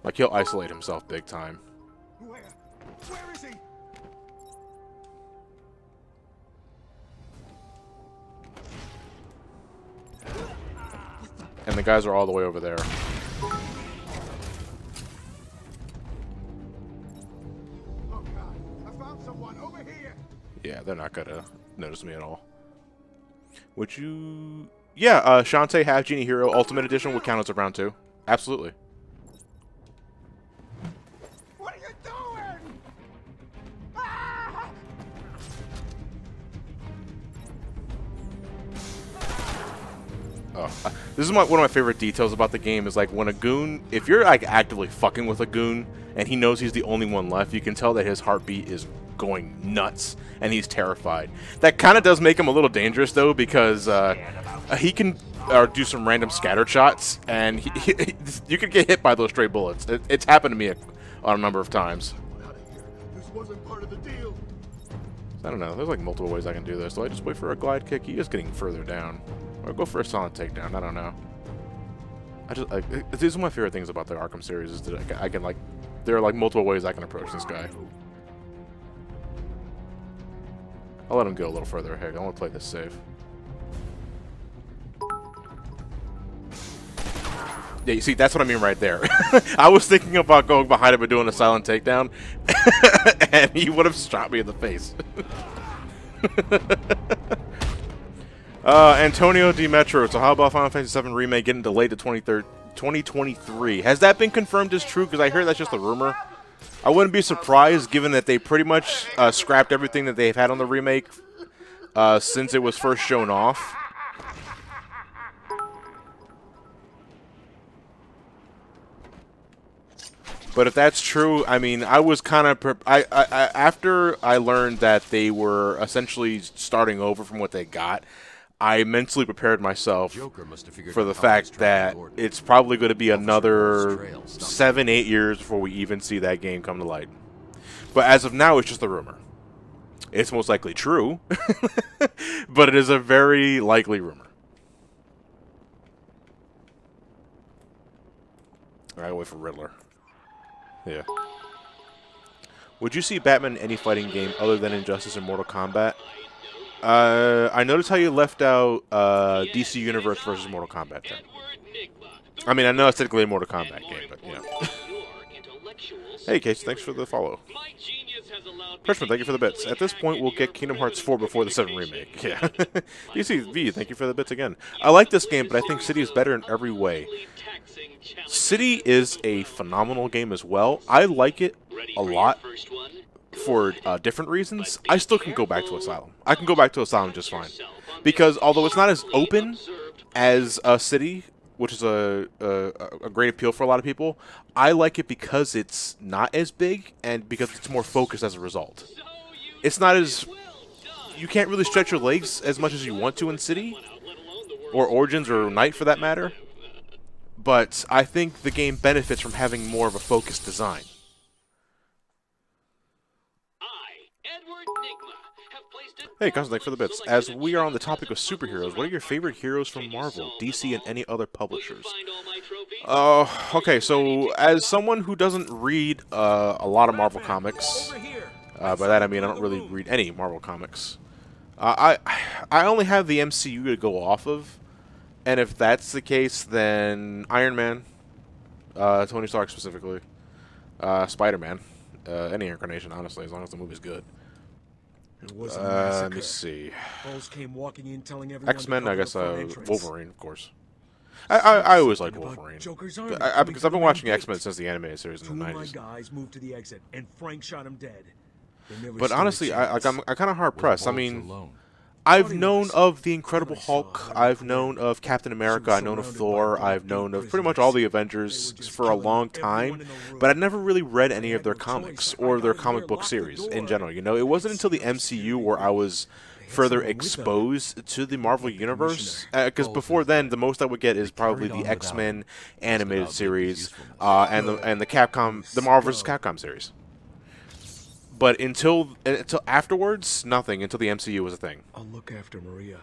Like he'll isolate himself big time. Where is he? And the guys are all the way over there. Oh God! I found someone over here. Yeah, they're not gonna notice me at all. Would you? Yeah, Shantae Half Genie Hero Ultimate Edition would count as a round 2. Absolutely. What are you doing? Ah! Oh, this is one of my favorite details about the game is like when a goon, if you're like actively fucking with a goon and he knows he's the only one left, you can tell that his heartbeat is going nuts and he's terrified. That kind of does make him a little dangerous though because he can do some random scattered shots and you can get hit by those stray bullets. It's happened to me on a number of times. This wasn't part of the deal. I don't know. There's like multiple ways I can do this. Do I just wait for a glide kick? He is getting further down. Or go for a solid takedown. I don't know. These are my favorite things about the Arkham series is that I can like, there are like multiple ways I can approach this guy. I'll let him go a little further ahead. I want to play this safe. Yeah, you see, that's what I mean right there. I was thinking about going behind him and doing a silent takedown, and he would have shot me in the face. Antonio Di Metro, so how about Final Fantasy VII Remake getting delayed to 2023? Has that been confirmed as true? Because I hear that's just a rumor. I wouldn't be surprised given that they pretty much scrapped everything that they've had on the remake since it was first shown off. But if that's true, I mean, I was kind of after I learned that they were essentially starting over from what they got, I mentally prepared myself for the fact that it's probably going to be another 7-8 years before we even see that game come to light. But as of now, it's just a rumor. It's most likely true, but it is a very likely rumor. Alright, wait for Riddler. Yeah. Would you see Batman in any fighting game other than Injustice and Mortal Kombat? I noticed how you left out DC Universe versus Mortal Kombat there. I mean, I know it's technically a Mortal Kombat game, but, you know. Hey, Case, thanks for the follow. Freshman, thank you for the bits. At this point, we'll get Kingdom Hearts 4 before the 7 remake. Yeah. DCV, thank you for the bits again. I like this game, but I think City is better in every way. City is a phenomenal game as well. I like it a lot for different reasons. I still can go back to Asylum. I can go back to Asylum just fine. Because although it's not as open as City, which is a great appeal for a lot of people, I like it because it's not as big and because it's more focused as a result. It's not as... You can't really stretch your legs as much as you want to in City, or Origins, or Night for that matter. But I think the game benefits from having more of a focused design. Hey, Constant, for the bits. As we are on the topic of superheroes, what are your favorite heroes from Marvel, DC, and any other publishers? Okay, so as someone who doesn't read a lot of Marvel comics, by that I mean I don't really read any Marvel comics, I only have the MCU to go off of, and if that's the case, then Iron Man, Tony Stark specifically, Spider-Man, any incarnation, honestly, as long as the movie's good. Let me see. X-Men, I guess, Wolverine, of course. I always like Wolverine. Because I've been watching X-Men since the animated series in the 90s. But honestly, I'm kind of hard-pressed. I mean, I've known of the Incredible Hulk, I've known of Captain America, I've known of Thor, I've known of pretty much all the Avengers for a long time, but I've never really read any of their comics, or their comic book series in general, you know? It wasn't until the MCU where I was further exposed to the Marvel Universe, because before then, the most I would get is probably the X-Men animated series, and the Marvel vs. Capcom series. But until afterwards, nothing. Until the MCU was a thing. I'll look after Maria.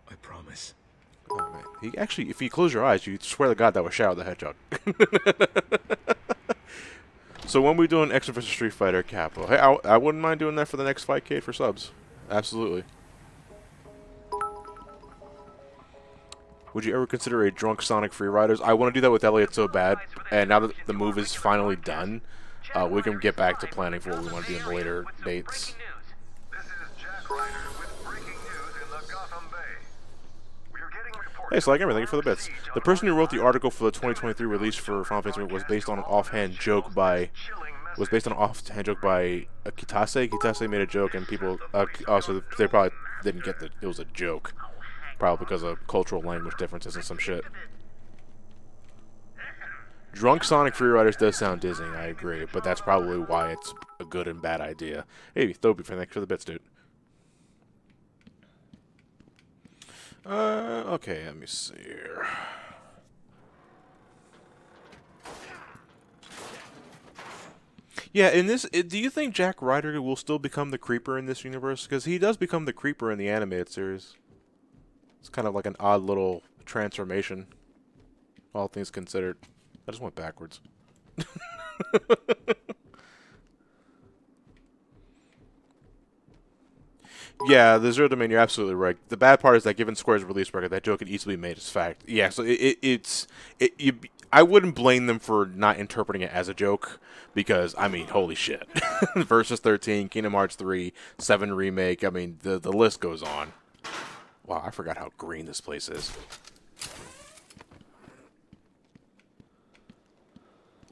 I promise. Oh man, actually, if you close your eyes, you swear to God that was Shadow the Hedgehog. So when we do an X vs Street Fighter Capo, hey, I wouldn't mind doing that for the next 5K for subs. Absolutely. Would you ever consider a drunk Sonic Free Riders? I want to do that with Elliot so bad, and now that the move is finally done, we can get back to planning for what we want to do in the later dates. Hey, Slaghammer, thank you for the bits. The person who wrote the article for the 2023 release for Final Fantasy was based on an offhand joke by... Kitase. Kitase made a joke, and people... so they probably didn't get that it was a joke. Probably because of cultural language differences and some shit. Drunk Sonic Free Riders does sound dizzying, I agree, but that's probably why it's a good and bad idea. Hey, Thoby, thanks for the bits, dude. Okay, let me see here. Yeah, in this, do you think Jack Ryder will still become the Creeper in this universe? Because he does become the Creeper in the animated series. It's kind of like an odd little transformation, all things considered. I just went backwards. Yeah, the Zero Domain, you're absolutely right. The bad part is that given Square's release record, that joke could easily be made as fact. Yeah, so I wouldn't blame them for not interpreting it as a joke, because, I mean, holy shit. Versus 13, Kingdom Hearts 3, 7 Remake, I mean, the list goes on. Wow, I forgot how green this place is.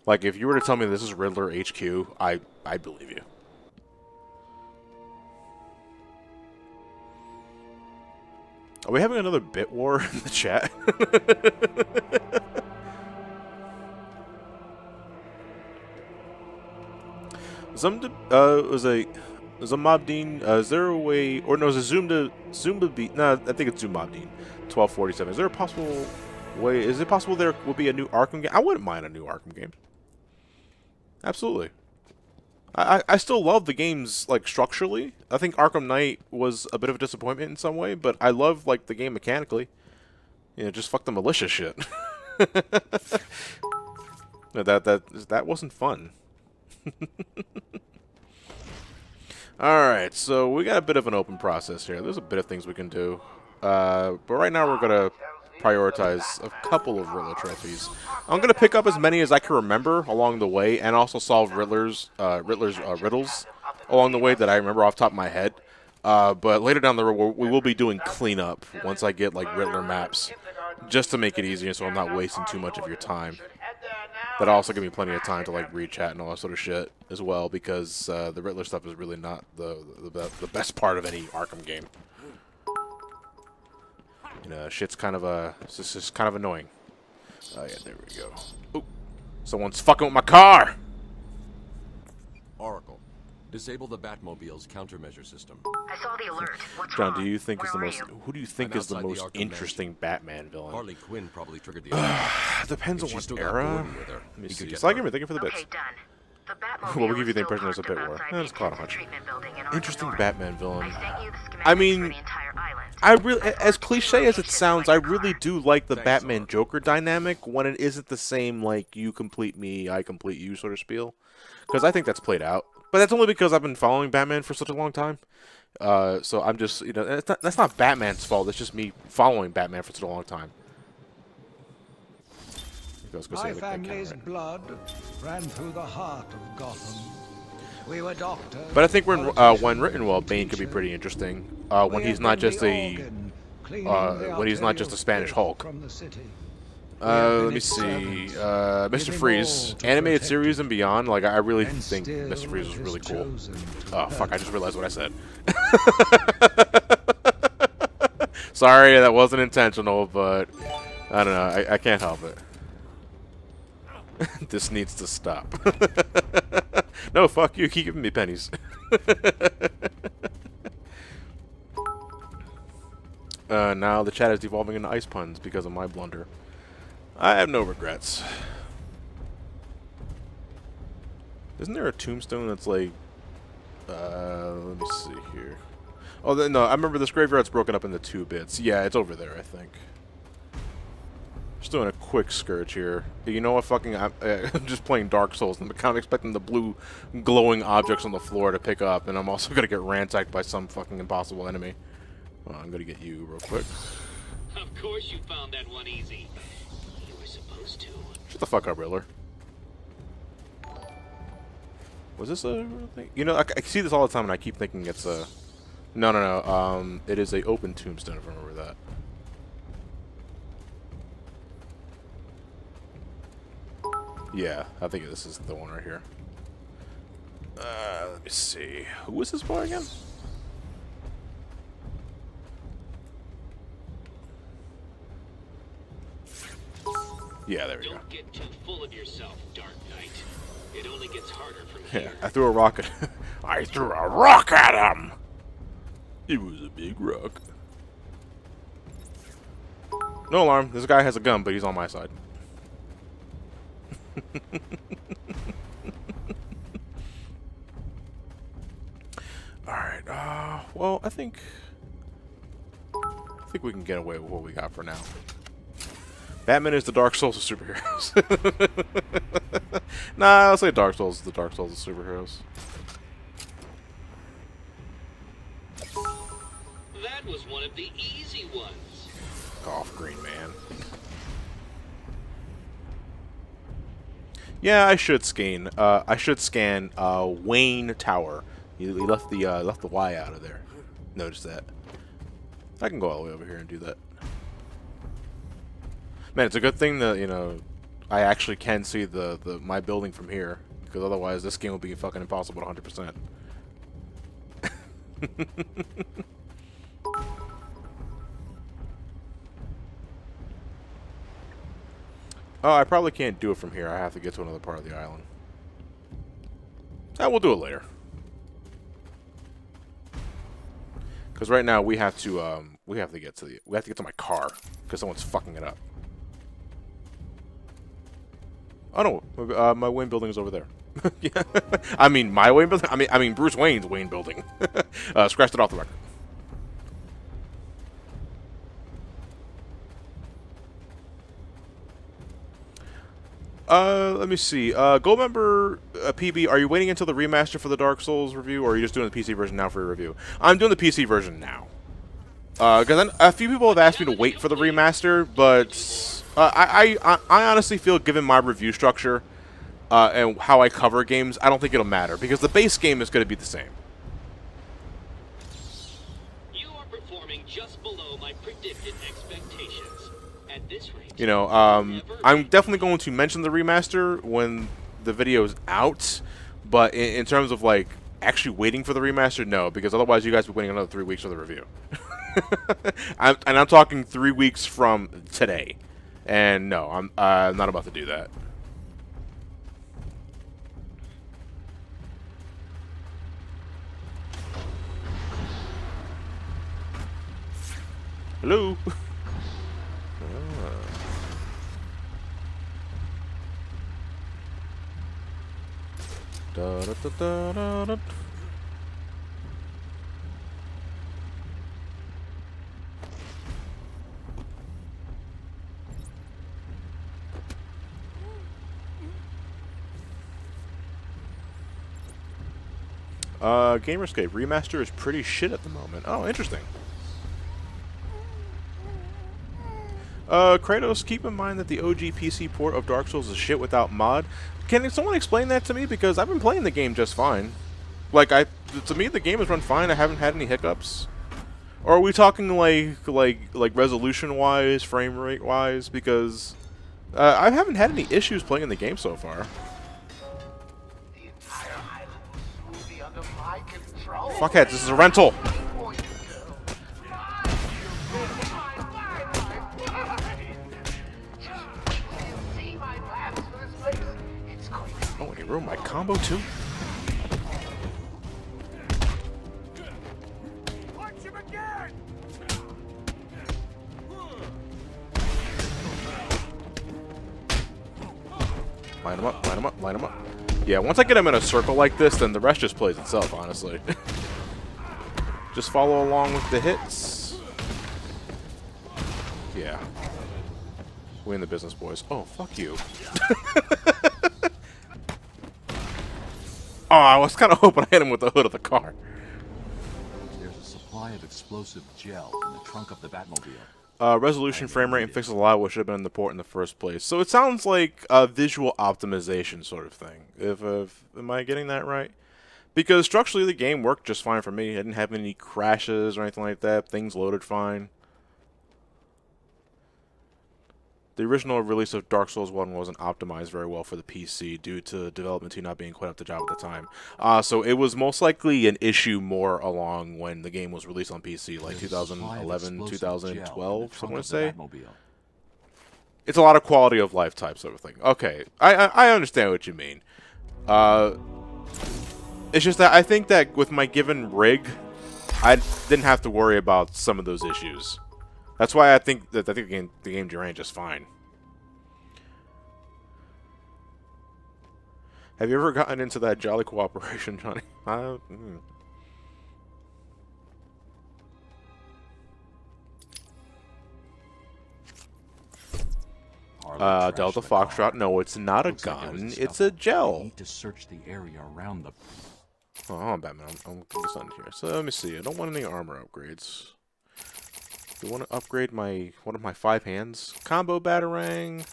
Like, if you were to tell me this is Riddler HQ, I believe you. Are we having another bit war in the chat? Zumabdeen, is there a way, or no, is it Zumba, no, I think it's Zumabdeen, 1247. Is there a possible way, is it possible there will be a new Arkham game? I wouldn't mind a new Arkham game. Absolutely. I still love the games, like, structurally. I think Arkham Knight was a bit of a disappointment in some way, but I love, like, the game mechanically. You know, just fuck the malicious shit. That wasn't fun. Alright, so we got a bit of an open process here. There's a bit of things we can do. But right now we're going to prioritize a couple of Riddler trophies. I'm going to pick up as many as I can remember along the way, and also solve riddles along the way that I remember off the top of my head. But later down the road, we will be doing cleanup once I get, like, Riddler maps, just to make it easier so I'm not wasting too much of your time. That'll also give me plenty of time to, like, read chat and all that sort of shit as well, because the Riddler stuff is really not the best part of any Arkham game. You know, shit's kind of it's just kind of annoying. Oh yeah, there we go. Ooh, someone's fucking with my car. Oracle, disable the Batmobile's countermeasure system. I saw the alert. What's John, wrong? do you think is the Where most? are you? Who do you think is the most interesting Batman villain? Harley Quinn probably triggered the alert. Depends on If she what still got era. Gordon with her, Let me he could see. get Sliger, her. thank you for the bits. Okay, done. The Batmobile Well, we'll give you the is still impression there's a bit parked more. outside That's the Cloud intensive Hunter. treatment building in Arkham Interesting North. Batman villain. I sent you the schematics I mean, for the entire island. I really, as cliche as it sounds, I really do like the Batman Joker dynamic when it isn't the same, like, you complete me, I complete you sort of spiel. Because I think that's played out. But that's only because I've been following Batman for such a long time. So I'm just, you know, that's not Batman's fault. It's just me following Batman for such a long time. My family's blood ran through the heart of Gotham. We were doctors. But I think when written well, Bane could be pretty interesting. When he's not just a Spanish Hulk. Let me see. Mr. Freeze, animated series and beyond. Like, I really think Mr. Freeze was really cool. Oh fuck! I just realized what I said. Sorry, that wasn't intentional, but I don't know. I can't help it. This needs to stop. No, fuck you. Keep giving me pennies. Now the chat is devolving into ice puns because of my blunder. I have no regrets. Isn't there a tombstone that's like... let me see here. Oh, no, I remember this graveyard's broken up into 2 bits. Yeah, it's over there, I think. Just doing a quick scourge here. You know what, fucking... I'm just playing Dark Souls, and I'm kind of expecting the blue glowing objects on the floor to pick up, and I'm also going to get ransacked by some fucking impossible enemy. Well, I'm going to get you real quick. Of course you found that one easy. You were supposed to. Shut the fuck up, Riddler. Was this a real thing? You know, I see this all the time, and I keep thinking it's a... No. It is a open tombstone, if I remember that. Yeah, I think this is the one right here. Let me see. Who was this boy again? Yeah, there we go. Don't get too full of yourself, Dark Knight. It only gets harder from here. Yeah, I threw a rock at I threw a rock at him! It was a big rock. No alarm. This guy has a gun, but he's on my side. Alright, well, I think we can get away with what we got for now. Batman is the Dark Souls of superheroes. Nah, I'll say Dark Souls is the Dark Souls of superheroes. That was one of the easy ones. Off, Green Man. Yeah, I should scan. Wayne Tower. He left the Y out of there. Notice that. I can go all the way over here and do that. Man, it's a good thing that, you know, I actually can see my building from here, because otherwise this game will be fucking impossible 100%. Oh, I probably can't do it from here. I have to get to another part of the island. We'll do it later. Because right now we have to get to my car because someone's fucking it up. Oh no, my wind building is over there. Yeah. I mean, my Wayne building? I mean Bruce Wayne's Wayne building. Scratched it off the record. Let me see. Gold member PB, are you waiting until the remaster for the Dark Souls review, or are you just doing the PC version now for your review? I'm doing the PC version now. Because a few people have asked me to wait for the remaster, but I honestly feel, given my review structure and how I cover games, I don't think it'll matter, because the base game is going to be the same. You are performing just below my predicted expectations. At this rate, You know, I'm definitely going to mention the remaster when the video is out, but in terms of, like, actually waiting for the remaster, no, because otherwise you guys will be waiting another 3 weeks for the review. I'm talking 3 weeks from today, and no, I'm not about to do that. Hello. Da, da, da, da, da, da. Gamerscape remaster is pretty shit at the moment. Oh, interesting. Kratos, keep in mind that the OG PC port of Dark Souls is shit without mod. Can someone explain that to me? Because I've been playing the game just fine. Like, to me, the game has run fine. I haven't had any hiccups. Or are we talking like resolution-wise, frame rate-wise? Because I haven't had any issues playing the game so far. Fuckhead, this is a rental. Oh, and he ruined my combo too? Punch him again! Line him up, line him up, line him up. Yeah, once I get him in a circle like this, then the rest just plays itself, honestly. Just follow along with the hits. Yeah. We in the business, boys. Oh, fuck you. Oh, I was kind of hoping I hit him with the hood of the car. There's a supply of explosive gel in the trunk of the Batmobile. Resolution, frame rate, and fixes a lot of what should have been in the port in the first place. So it sounds like a visual optimization sort of thing. Am I getting that right? Because structurally the game worked just fine for me. I didn't have any crashes or anything like that. Things loaded fine. The original release of Dark Souls 1 wasn't optimized very well for the PC due to development team not being quite up to job at the time. So it was most likely an issue more along when the game was released on PC, like 2011, 2012, someone would say. It's a lot of quality of life type sort of thing. Okay, I understand what you mean. It's just that I think that with my given rig, I didn't have to worry about some of those issues. That's why I think that the game ran just fine. Have you ever gotten into that jolly cooperation, Johnny? Delta Foxtrot. No, it's not a gun. It's a gel. I need to search the area around the. Oh, hold on, Batman. I'm getting this on here. So let me see. I don't want any armor upgrades. Do you want to upgrade one of my 5 hands? Combo Batarang.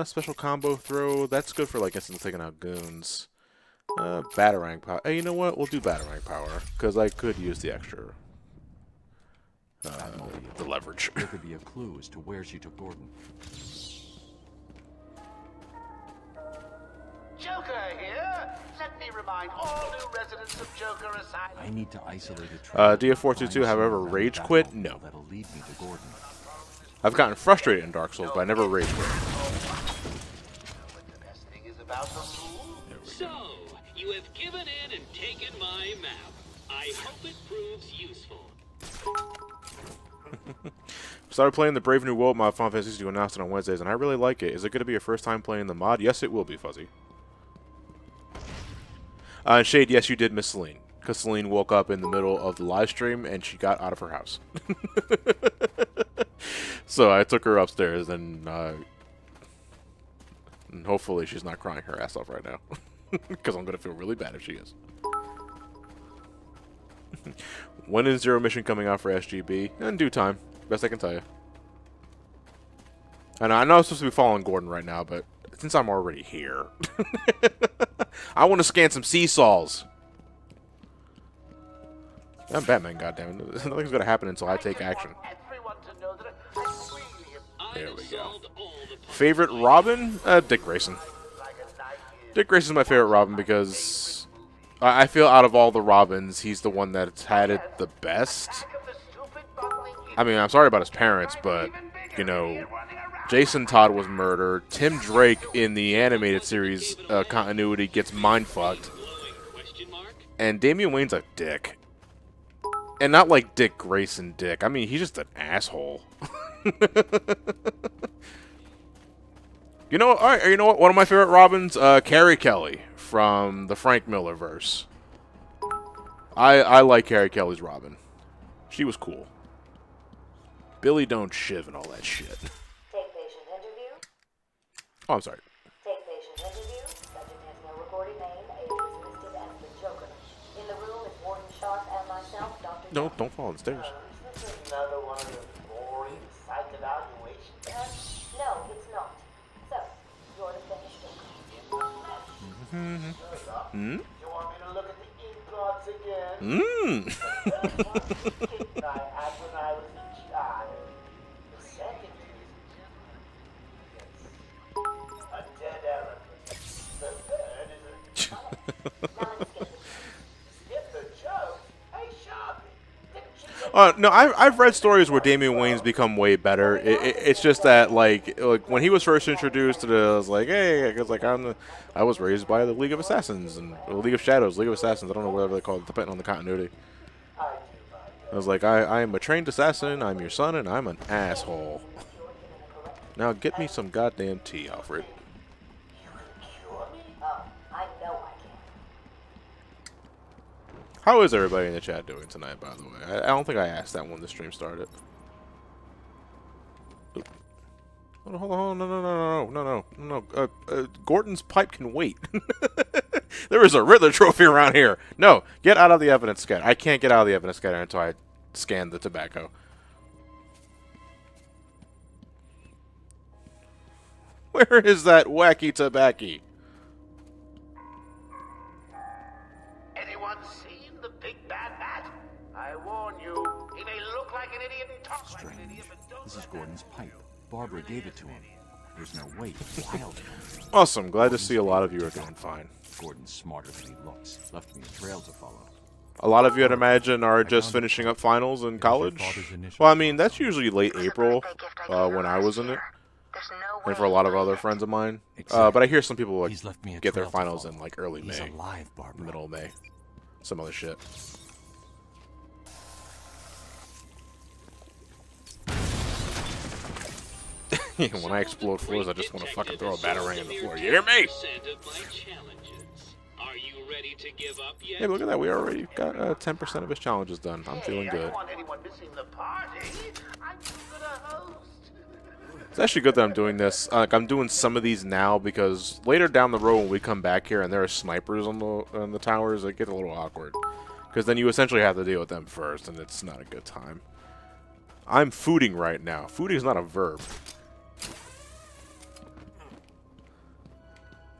Special combo throw. That's good for like instance taking out goons. Batarang power. Hey, you know what? We'll do Batarang power because I could use the extra. The leverage. There could be a clue as to where she took Gordon. Joker here. Let me remind all new residents of Joker Asylum. I need to isolate a trail. DF422, however, rage quit? No. That'll lead me to Gordon. I've gotten frustrated in Dark Souls, but I never rage quit. So, you have given in and taken my map. I hope it proves useful. Started playing the Brave New World mod Final Fantasy 2 announced it on Wednesdays, and I really like it. Is it going to be your first time playing the mod? Yes, it will be, Fuzzy. Shade, yes, you did miss Celine. Because Celine woke up in the middle of the live stream and she got out of her house. So I took her upstairs and hopefully she's not crying her ass off right now. Because I'm going to feel really bad if she is. When is Zero Mission coming out for SGB? In due time. Best I can tell you. And I know I'm supposed to be following Gordon right now, but since I'm already here, I want to scan some seesaws. I'm Batman, goddammit. Nothing's gonna happen until I take action. There we go. Favorite Robin? Dick Grayson. Dick Grayson's my favorite Robin because I feel out of all the Robins, he's the one that's had it the best. I mean, I'm sorry about his parents, but, you know, Jason Todd was murdered. Tim Drake in the animated series continuity gets mind-fucked. And Damian Wayne's a dick. And not like Dick Grayson dick. I mean, he's just an asshole. You know, alright, you know what? One of my favorite Robins, Carrie Kelly from the Frank Miller verse. I like Carrie Kelly's Robin. She was cool. Billy don't shiv and all that shit. Take patient interview. Oh, I'm sorry. Take patient interview. Subject has no recorded name. Age is listed as the Joker. In the room is Warden Sharp and myself, Dr. No, don't fall on the stairs. Is this another one of those boring psych evaluation tests? No, it's not. So, you're the finished Joker. Hmm? You want me to look at the ink cards again? Mmm. I had when I was a child. The second is a dead elephant. The third is a skip the joke. Hey, Sharpie. No, I've read stories where Damian Wayne's become way better. It's just that like when he was first introduced, I was like, hey, because like I was raised by the League of Assassins and League of Shadows, League of Assassins. I don't know whatever they call it, depending on the continuity. I was like, I am a trained assassin. I'm your son, and I'm an asshole. Now get me some goddamn tea, Alfred. How is everybody in the chat doing tonight, by the way? I don't think I asked that when the stream started. Oop. Hold on, no. Gordon's pipe can wait. There is a Riddler trophy around here. No, get out of the evidence scatter. I can't get out of the evidence scatter until I scan the tobacco. Where is that wacky tobacco? Anyone seen the big bad bat? I warn you, he may look like an idiot and talk like an idiot, but don't. This is Gordon's pipe. Barbara gave it to him. There's no way. Wild. Awesome. Glad to see a lot of you are doing fine. Gordon's smarter than he looks. Left me a trail to follow. A lot of you, I'd imagine, are just finishing up finals in college. Well, I mean, that's usually late April when I was in it. And for a lot of other friends of mine. But I hear some people like get their finals in like early May. Middle of May. Some other shit. When I explode floors, I just want to fucking throw a batarang in the floor. You hear me? Hey, look at that. We already got 10% of his challenges done. I'm feeling good. It's actually good that I'm doing this. Like, I'm doing some of these now because later down the road when we come back here and there are snipers on the towers, it gets a little awkward. Because then you essentially have to deal with them first, and it's not a good time. I'm fooding right now. Fooding is not a verb.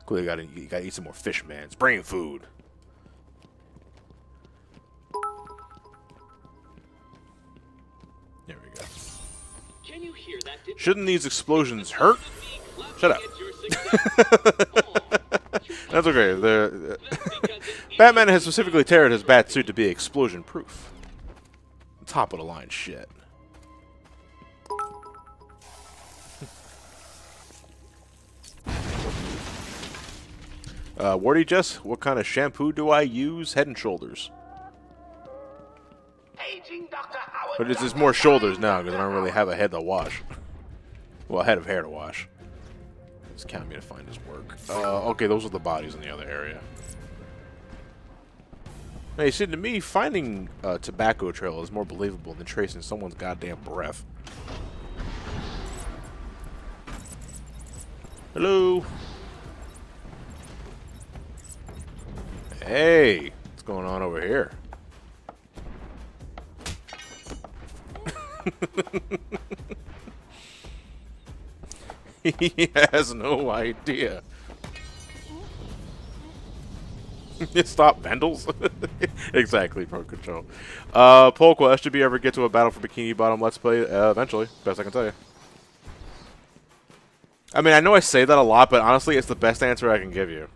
Cool, you gotta eat some more fish, man. It's brain food. There we go. Can you hear that? Shouldn't these explosions hurt? Shut up. That's okay. Batman has specifically tailored his bat suit to be explosion-proof. Top of the line shit. Wardy Jess, what kind of shampoo do I use? Head and Shoulders. But it's more shoulders now because I don't really have a head to wash. Well, a head of hair to wash. Just count me to find his work. Okay, those are the bodies in the other area. Hey, see, to me, finding a tobacco trail is more believable than tracing someone's goddamn breath. Hello. Hey, what's going on over here? He has no idea. Stop vandals. Exactly, Pro Control. Poll question: should we ever get to a Battle for Bikini Bottom Let's Play? Eventually, best I can tell you. I mean, I know I say that a lot, but honestly, it's the best answer I can give you.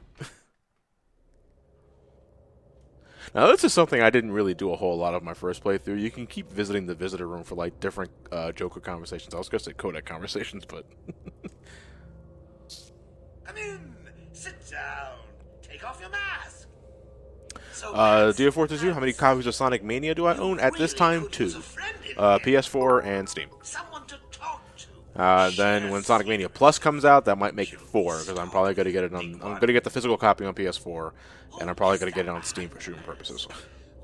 Now, this is something I didn't really do a whole lot of my first playthrough. You can keep visiting the visitor room for, like, different Joker conversations. I was going to say codec conversations, but... Come in! Sit down! Take off your mask! Dio422, how many copies of Sonic Mania do I own? At this time, 2. PS4 and Steam. Then when Sonic Mania Plus comes out, that might make it 4, because I'm probably going to get it on... I'm going to get the physical copy on PS4, and I'm probably going to get it on Steam for shooting purposes.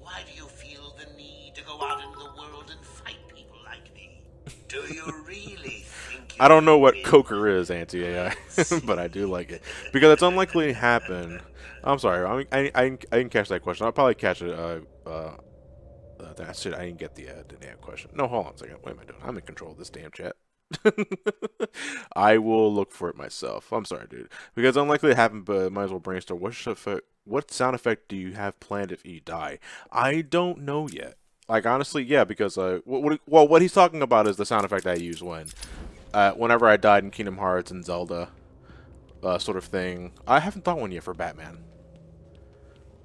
Why do you feel the need to go out into the world and fight people like me? Do you really think I don't know what Coker is, anti-AI, but I do like it. Because it's unlikely to happen... I'm sorry, I didn't catch that question. I'll probably catch it, that's it, I didn't get the damn question. No, hold on a second. What am I doing? I'm in control of this damn chat. I will look for it myself. I'm sorry, dude. Because it's unlikely to happen, but might as well brainstorm. What sound effect do you have planned if you die? I don't know yet. Like, honestly, yeah, because, what he's talking about is the sound effect I use whenever I died in Kingdom Hearts and Zelda, sort of thing. I haven't thought one yet for Batman.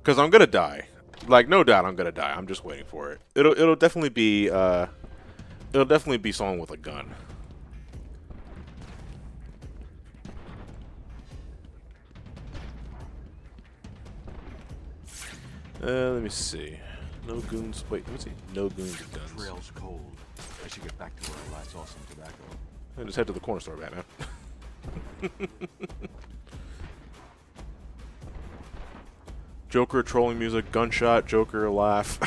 Because I'm gonna die. Like, no doubt I'm gonna die. I'm just waiting for it. It'll definitely be, someone with a gun. Let me see. No goons. Wait, let me see. No goons with guns. The trail's cold. I should get back to where I last saw some tobacco. I just head to the corner store, Batman. Joker trolling music, gunshot, Joker laugh.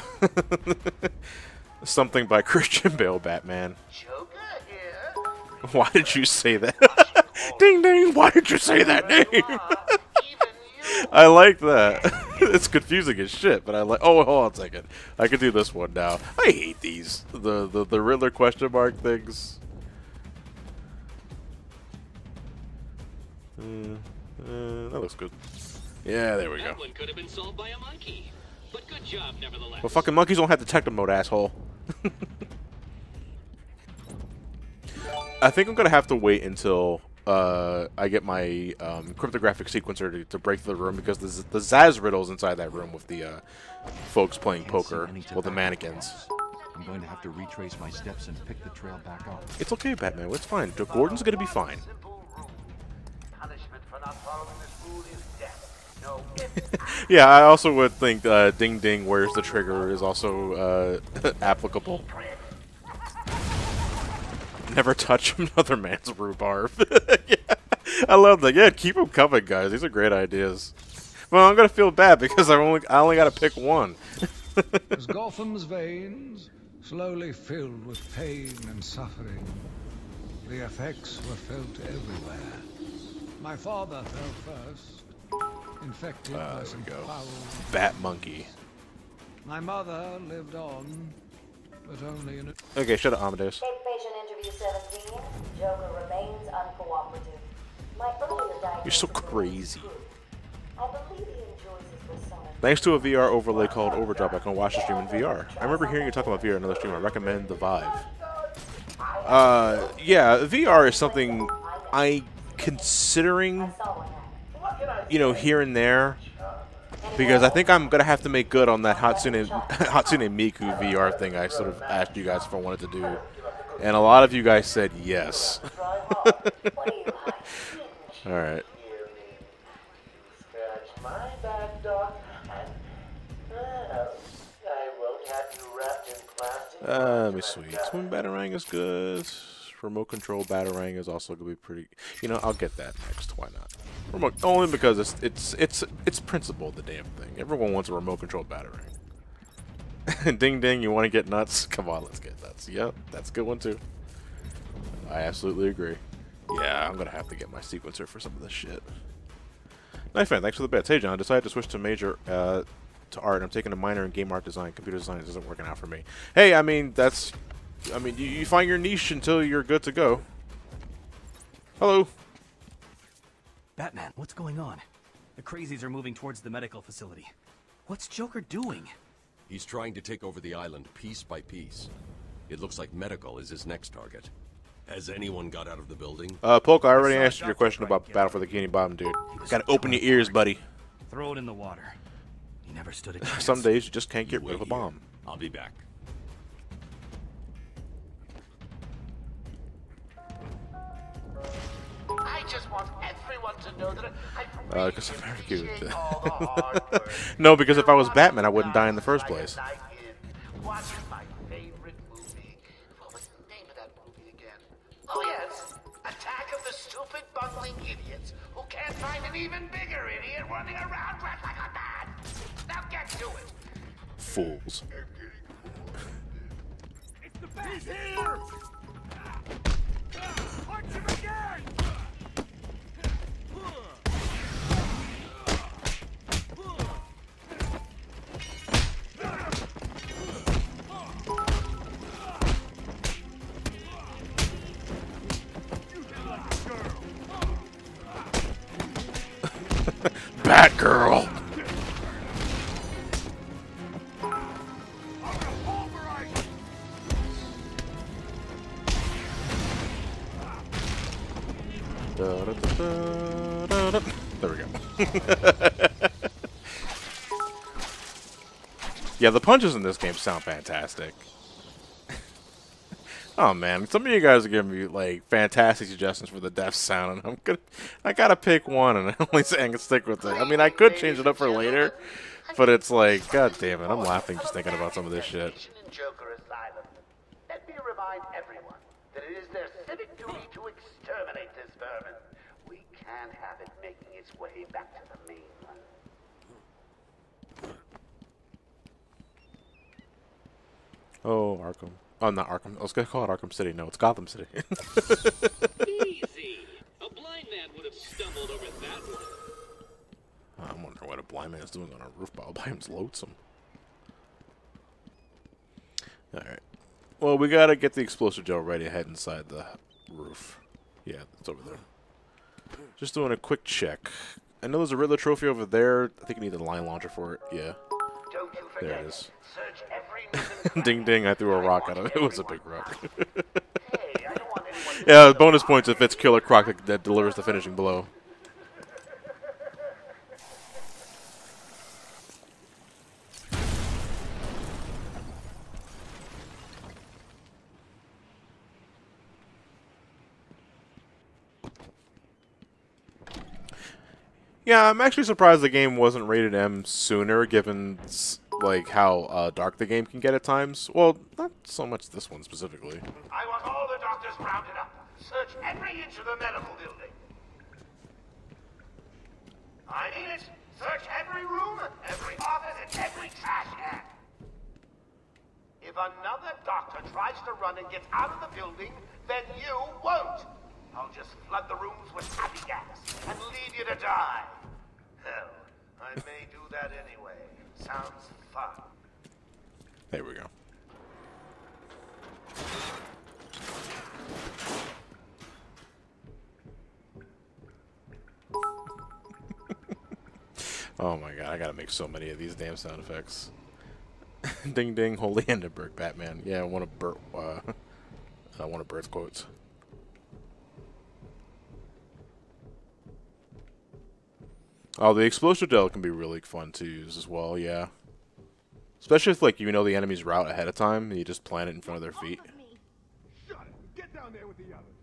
Something by Christian Bale, Batman. Joker here? Why did you say that? Ding ding! Why did you say that name? I like that. It's confusing as shit, but I like. Oh, hold on a second. I can do this one now. I hate these the Riddler question mark things. That looks good. Yeah, there we go. That one could have been solved by a monkey, but good job nevertheless. Well, fucking monkeys don't have detective mode, asshole. I think I'm gonna have to wait until I get my cryptographic sequencer to break the room, because the Zaz riddles inside that room with the folks playing poker with the mannequins. I'm going to have to retrace my steps and pick the trail back up. It's okay, Batman. It's fine. Gordon's gonna be fine. Yeah, I also would think Ding Ding, where's the trigger, is also applicable. Never touch another man's rhubarb. Yeah, I love that. Yeah, keep them coming, guys. These are great ideas. Well, I'm gonna feel bad because I only got to pick one. As Gotham's veins slowly filled with pain and suffering, the effects were felt everywhere. My father fell first, infected by some foul. Bat monkey. My mother lived on, but only in a... Okay, shut up, Amadeus. Take patient interview 17. Joker remains uncooperative. My earlier diagnosis. You're so crazy. I believe he enjoys his persona. Thanks to a VR overlay called Overdrop, I can watch the stream in VR. I remember hearing you talk about VR in another stream. I recommend the Vive. Yeah, VR is something I considering, you know, here and there, because I think I'm gonna have to make good on that Hatsune Miku VR thing I sort of asked you guys if I wanted to do, and a lot of you guys said yes. All right. Let me see. Twin Batarang is good. Remote control Batarang is also gonna be pretty. You know, I'll get that next. Why not? Remote, only because it's principle, the damn thing. Everyone wants a remote control Batarang. Ding ding, you want to get nuts? Come on, let's get nuts. Yep, that's a good one too. I absolutely agree. Yeah, I'm gonna have to get my sequencer for some of this shit. Knife fan, thanks for the bits. Hey John, decided to switch to major to art. I'm taking a minor in game art design. Computer design isn't working out for me. Hey, I mean you find your niche until you're good to go. Hello. Batman, what's going on? The crazies are moving towards the medical facility. What's Joker doing? He's trying to take over the island piece by piece. It looks like medical is his next target. Has anyone got out of the building? Polka, I already answered your question about Battle for the Bikini Bottom, dude. Gotta open your ears, buddy. Throw it in the water. He never stood a chance. Some days you just can't get rid of a bomb. I'll be back. I just want everyone to know that because I'm very cute. No, because if I was Batman, I wouldn't die in the first place. watching my favorite movie. What was the name of that movie again? Oh yes, Attack of the Stupid Bungling Idiots who can't find an even bigger idiot running around dressed like a man. Now get to it. Fools. It's the bat. He's here. Punch him again. Batgirl. There we go. Yeah, the punches in this game sound fantastic. Oh man, some of you guys are giving me like fantastic suggestions for the death sound, and I gotta pick one, and I'm only saying I can stick with it. I mean, I could change it up for later, but it's like, god damn it, I'm laughing just thinking about some of this shit. In Joker Asylum, let me remind everyone that it is their civic duty to exterminate this vermin. We can't have it making its way back to the mainland. Oh, Arkham. Oh, not Arkham. I was gonna call it Arkham City. No, it's Gotham City. Easy. A blind man would have stumbled over that one. I'm wondering what a blind man is doing on a roof all by himself. Lonesome. Alright. Well, we gotta get the explosive gel ready to head inside the roof. Yeah, it's over there. Just doing a quick check. I know there's a Riddler trophy over there. I think you need a line launcher for it. Yeah. Don't you forget, there it is. Search every Ding ding, I threw a rock at him. It was a big rock. Yeah, bonus points if it's Killer Croc that delivers the finishing blow. Yeah, I'm actually surprised the game wasn't rated M sooner, given like how dark the game can get at times. Well, not so much this one specifically. I want all the doctors rounded up. Search every inch of the medical building. I mean it. Search every room, every office, and every trash can. If another doctor tries to run and gets out of the building, then you won't. I'll just flood the rooms with happy gas and leave you to die. Hell, I may do that anyway. Sounds fun. There we go. Oh my god, I gotta make so many of these damn sound effects. Ding ding, holy Hindenburg, Batman. Yeah, one of Bert's quotes. Oh, the explosive gel can be really fun to use as well, yeah. Especially if, like, you know the enemy's route ahead of time, and you just plant it in front of their feet. Shut it. Get down there with the others.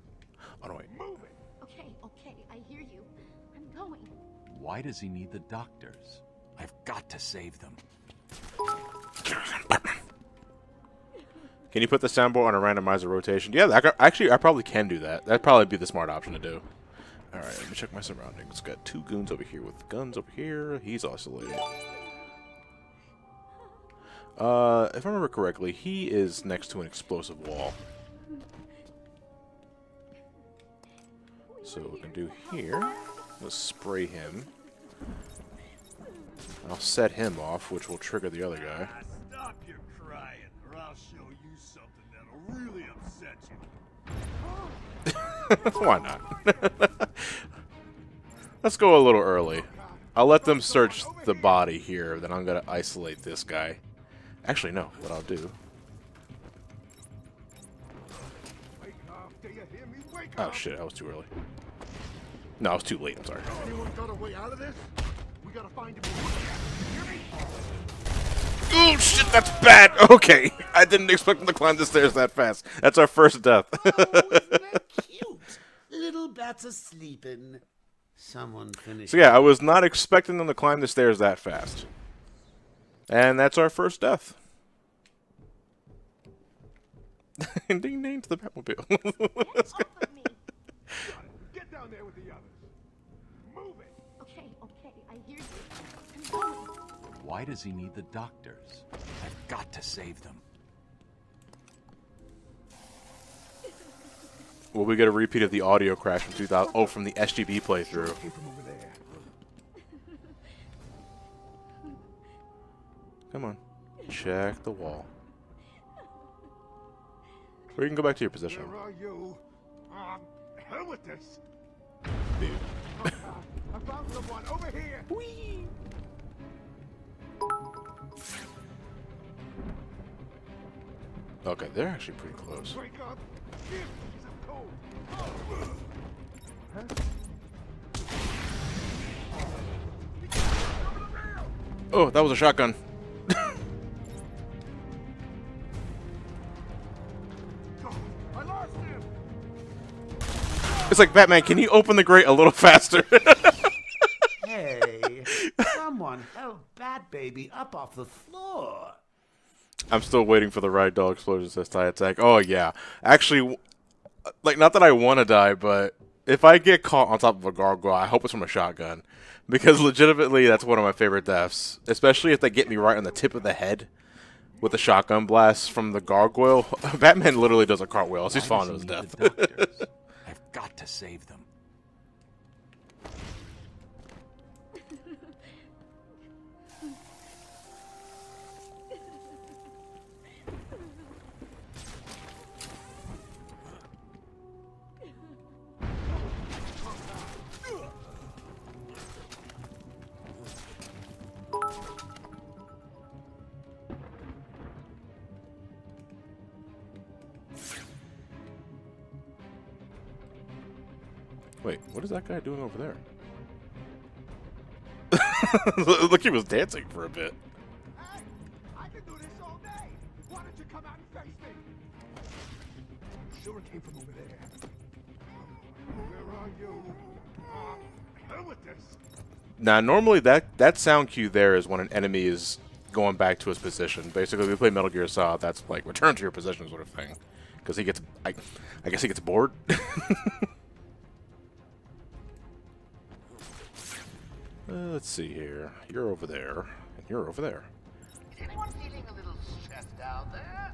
Oh, no, wait. Move it. Okay, okay, I hear you. I'm going. Why does he need the doctors? I've got to save them. Can you put the soundboard on a randomizer rotation? Yeah, actually, I probably can do that. That'd probably be the smart option to do. Alright, let me check my surroundings. Got two goons over here with guns over here. He's isolated. If I remember correctly, he is next to an explosive wall. So what we can do here, let's spray him. I'll set him off, which will trigger the other guy. Stop your crying, or I'll show you something that'll really upset you. Why not? Let's go a little early. I'll let them search the body here, then I'm gonna isolate this guy. Actually, no, what I'll do... Oh shit, I was too early. No, I was too late, I'm sorry. Anyone got a way out of this? We gotta find him. Oh shit, that's bad! Okay, I didn't expect him to climb the stairs that fast. That's our first death. Oh, isn't that cute? Little bats are sleeping. Someone finished. So yeah, I was not expecting them to climb the stairs that fast. And that's our first death. Ding ding to the Batmobile. Get down there with the others. Move it. Okay, I hear you. I'm going. Why does he need the doctors? I've got to save them. Will we get a repeat of the audio crash from 2000? Oh, from the SGB playthrough. Come on, check the wall. Or you can go back to your position. Where are you? Hell with this. Dude. I found someone over here. Whee! Okay, they're actually pretty close. Wake up. Give me some cold. Oh, that was a shotgun. I lost him. It's like, Batman, can you open the grate a little faster? Hey, someone help Bat Baby up off the floor. I'm still waiting for the ragdoll explosions as tie attack. Oh, yeah. Actually, like, not that I want to die, but if I get caught on top of a gargoyle, I hope it's from a shotgun. Because legitimately, that's one of my favorite deaths. Especially if they get me right on the tip of the head with a shotgun blast from the gargoyle. Batman literally does a cartwheel as he's falling to his death. I've got to save them. Wait, what is that guy doing over there? Look, he was dancing for a bit. Hey, I can do this all day. Why don't you come out and face me? Sure it came from over there. Where are you? Hell with this. Now, normally that sound cue there is when an enemy is going back to his position. Basically, we play Metal Gear Solid. That's like return to your position sort of thing. Because he gets, I guess he gets bored. Let's see here. You're over there, and you're over there. Is anyone feeling a little stressed out there?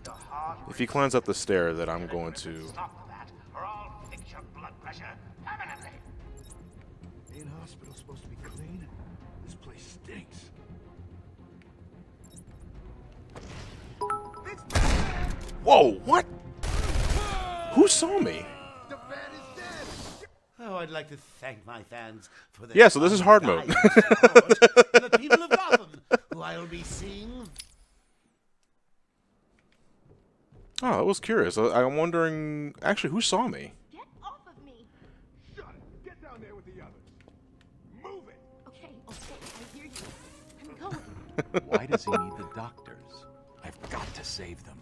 Your heart If he climbs up the stair, then I'm going to... stop that, or I'll fix your blood pressure permanently. Main hospital's supposed to be clean. This place stinks. Whoa, what? Who saw me? Oh, I'd like to thank my fans for their Yeah, so this is hard mode. support, and the people of Gotham, who I'll be seeing. Oh, I was curious. I'm wondering... Actually, who saw me? Get off of me. Shut it. Get down there with the others. Move it. Okay, I hear you. I'm going. Why does he need the doctors? I've got to save them.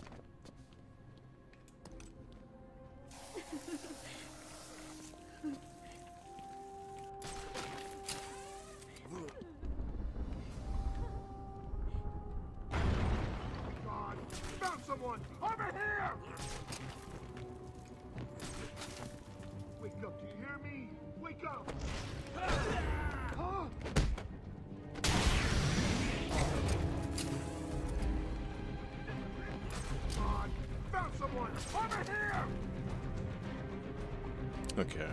God, found someone over here. Wake up, do you hear me? Wake up. Huh? Okay.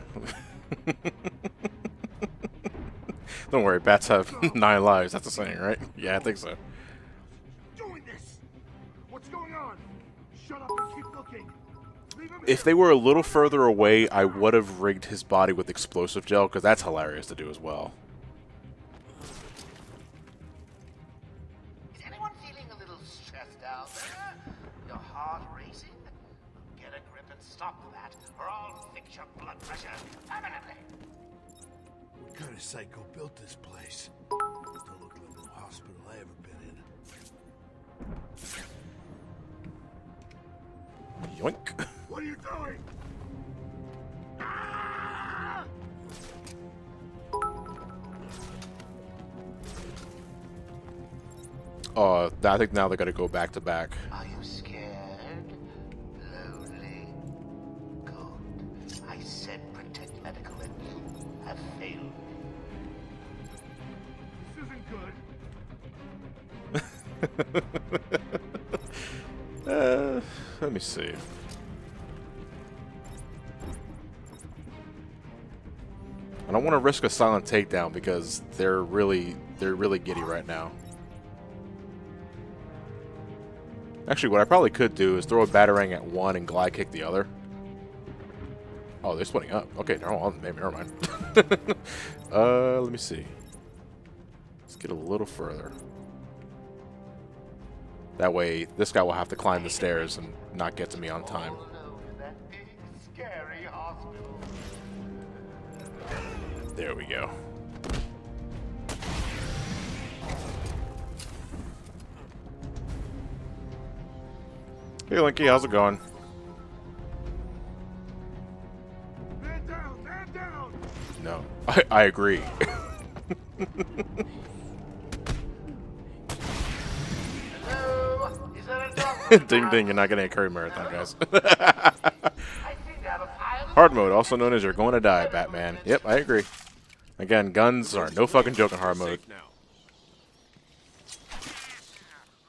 Don't worry, bats have 9 lives. That's the saying, right? Yeah, I think so. Doing this. What's going on? Shut up and keep looking. If they were a little further away, I would have rigged his body with explosive gel, because that's hilarious to do as well. Is anyone feeling a little stressed out there? Your heart racing? Get a grip and stop that, or I'll fix your blood pressure permanently. What kind of psycho built this place? Don't look like no hospital I ever been in. Yoink. What are you doing? I think now they gotta go back to back. Are you scared? Lonely? Good. I said protect medical and you have failed. This isn't good. Let me see. I don't want to risk a silent takedown because they're really giddy right now. Actually, what I probably could do is throw a batarang at one and glide kick the other. Oh, they're splitting up. Okay, never mind. Let me see. Let's get a little further. That way, this guy will have to climb the stairs and not get to me on time. Scary hospital. There we go. Hey, Linky, how's it going? Man down! Man down! No, I agree. Hello? Is that a doctor? Ding ding, you're not getting a curry marathon, guys. Hard mode, also known as you're going to die, Batman. Yep, I agree. Again, guns are no fucking joke in hard mode.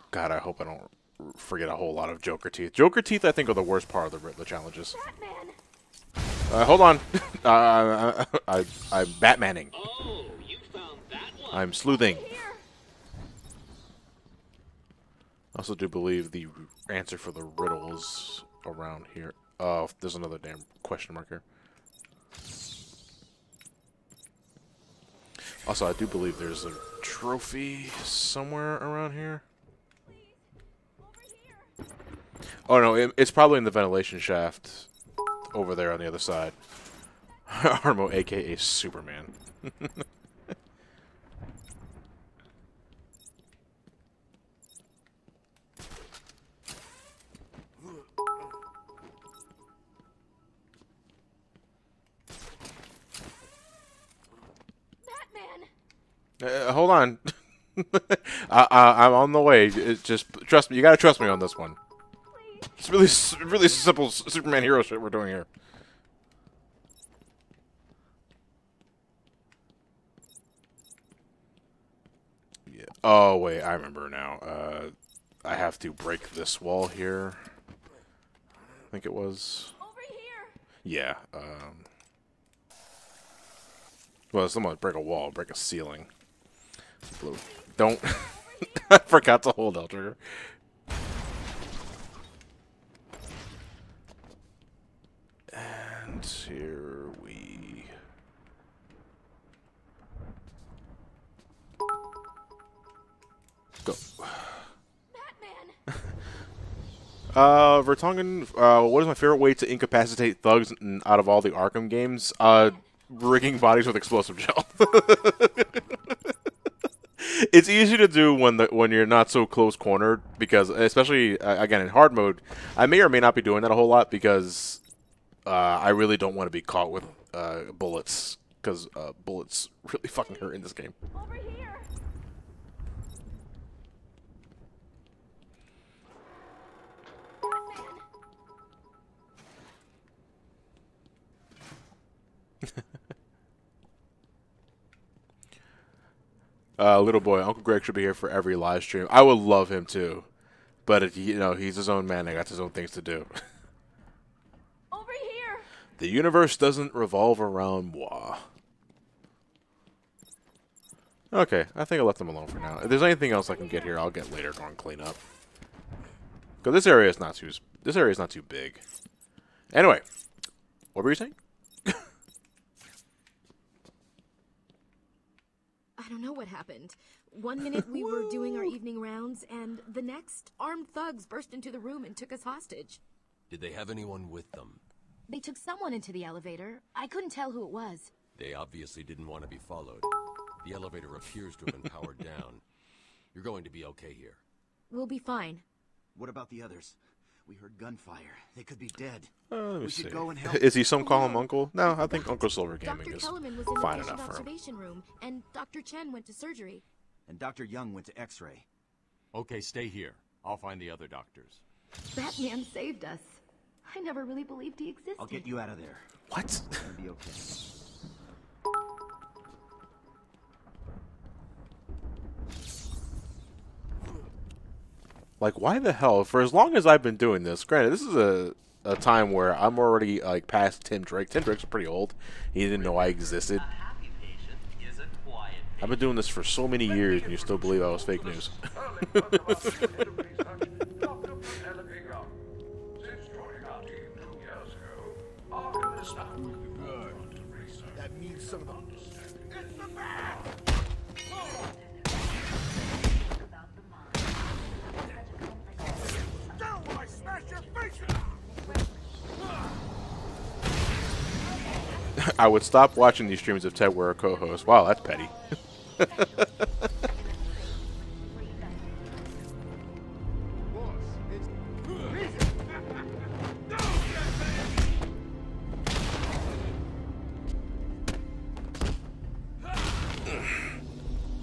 God, I hope I don't forget a whole lot of Joker teeth. Joker teeth, I think, are the worst part of the challenges. Hold on. I'm Batmaning. Oh, you found that one. I'm sleuthing. I also do believe the answer for the riddle is around here. Oh, there's another damn question mark here. Also, I do believe there's a trophy somewhere around here. Oh no, it's probably in the ventilation shaft over there on the other side. Armo, aka Superman. Hold on. I'm on the way. It's just trust me. You gotta trust me on this one. It's really simple Superman hero shit we're doing here. Yeah. Oh wait, I remember now. I have to break this wall here. I think it was. Over here. Yeah. Well, someone break a wall, break a ceiling. Blue. Don't. I forgot to hold L trigger. And here we go. Vertonghen, what is my favorite way to incapacitate thugs out of all the Arkham games? Rigging bodies with explosive gel. It's easy to do when you're not so close cornered, because especially again in hard mode, I may or may not be doing that a whole lot because I really don't want to be caught with bullets, because bullets really fucking hurt in this game. Over here. Little boy, Uncle Greg should be here for every live stream. I would love him too, but you know, he's his own man and got his own things to do. The universe doesn't revolve around moi. Okay, I think I left them alone for now. If there's anything else I can get here, I'll get later. Go and clean up. Cause this area is not too big. Anyway, what were you saying? I don't know what happened. One minute we were doing our evening rounds, and the next, armed thugs burst into the room and took us hostage. Did they have anyone with them? They took someone into the elevator. I couldn't tell who it was. They obviously didn't want to be followed. The elevator appears to have been powered down. You're going to be okay here. We'll be fine. What about the others? We heard gunfire. They could be dead. Let me we see. should go and help. Is he some call him uncle? No, I think Uncle Silver Gaming Dr. is Kellerman was in fine the patient enough for him. observation room, and Dr. Chen went to surgery. And Dr. Young went to X-ray. Okay, stay here. I'll find the other doctors. Batman saved us. I never really believed he existed. I'll get you out of there. What? It's gonna be okay. Like, why the hell? For as long as I've been doing this, granted, this is a time where I'm already, like, past Tim Drake. Tim Drake's pretty old. He didn't know I existed. I've been doing this for so many years, and you still believe I was fake news. That means some of them. It's the bat! I smash your face in. I would stop watching these streams if Ted were a co-host. Wow, that's petty.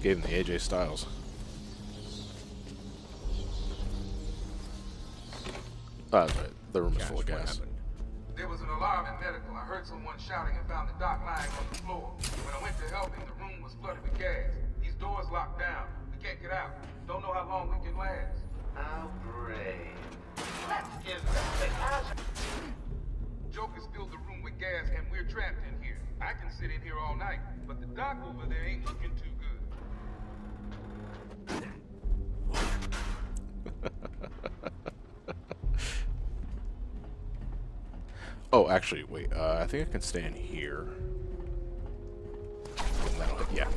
Gave him the AJ Styles. That's right. The room is full of gas. There was an alarm in medical. I heard someone shouting and found the doc lying on the floor. When I went to help him, the room was flooded with gas. These doors locked down. We can't get out. Don't know how long we can last. How brave. Let's give them the hazard. Joker filled the room with gas and we're trapped in here. I can sit in here all night, but the doc over there ain't looking too good. Oh, actually, wait. I think I can stand here. Yeah.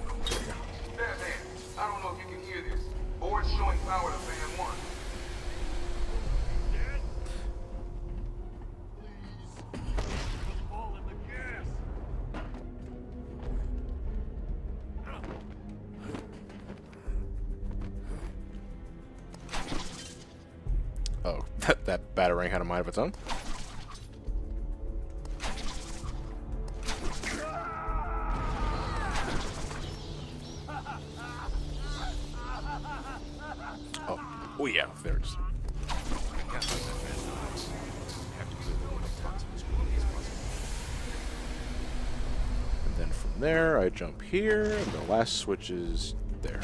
Batman, I don't know if you can hear this. Board's showing power to fan 1. Oh, that batarang had a mind of its own. Oh yeah, there it is. And then from there, I jump here, and the last switch is there.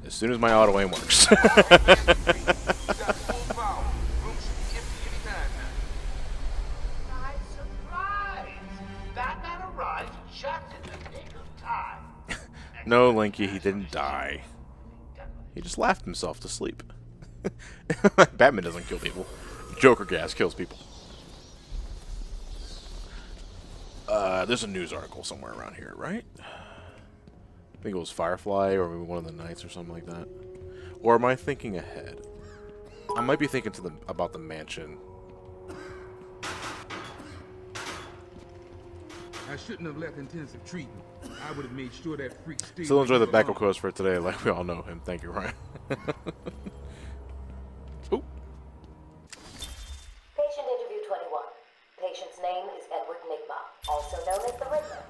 As soon as my auto aim works. No, Linky, he didn't die. He just laughed himself to sleep. Batman doesn't kill people. Joker gas kills people. There's a news article somewhere around here, right? I think it was Firefly, or maybe one of the Knights, or something like that. Or am I thinking ahead? I might be thinking about the mansion. I shouldn't have left intensive treatment. I would have made sure that freak stayed. Still enjoy the backup quotes for today, like we all know him. Thank you, Ryan. Ooh. Patient interview 21. Patient's name is Edward Nigma, also known as the Riddler.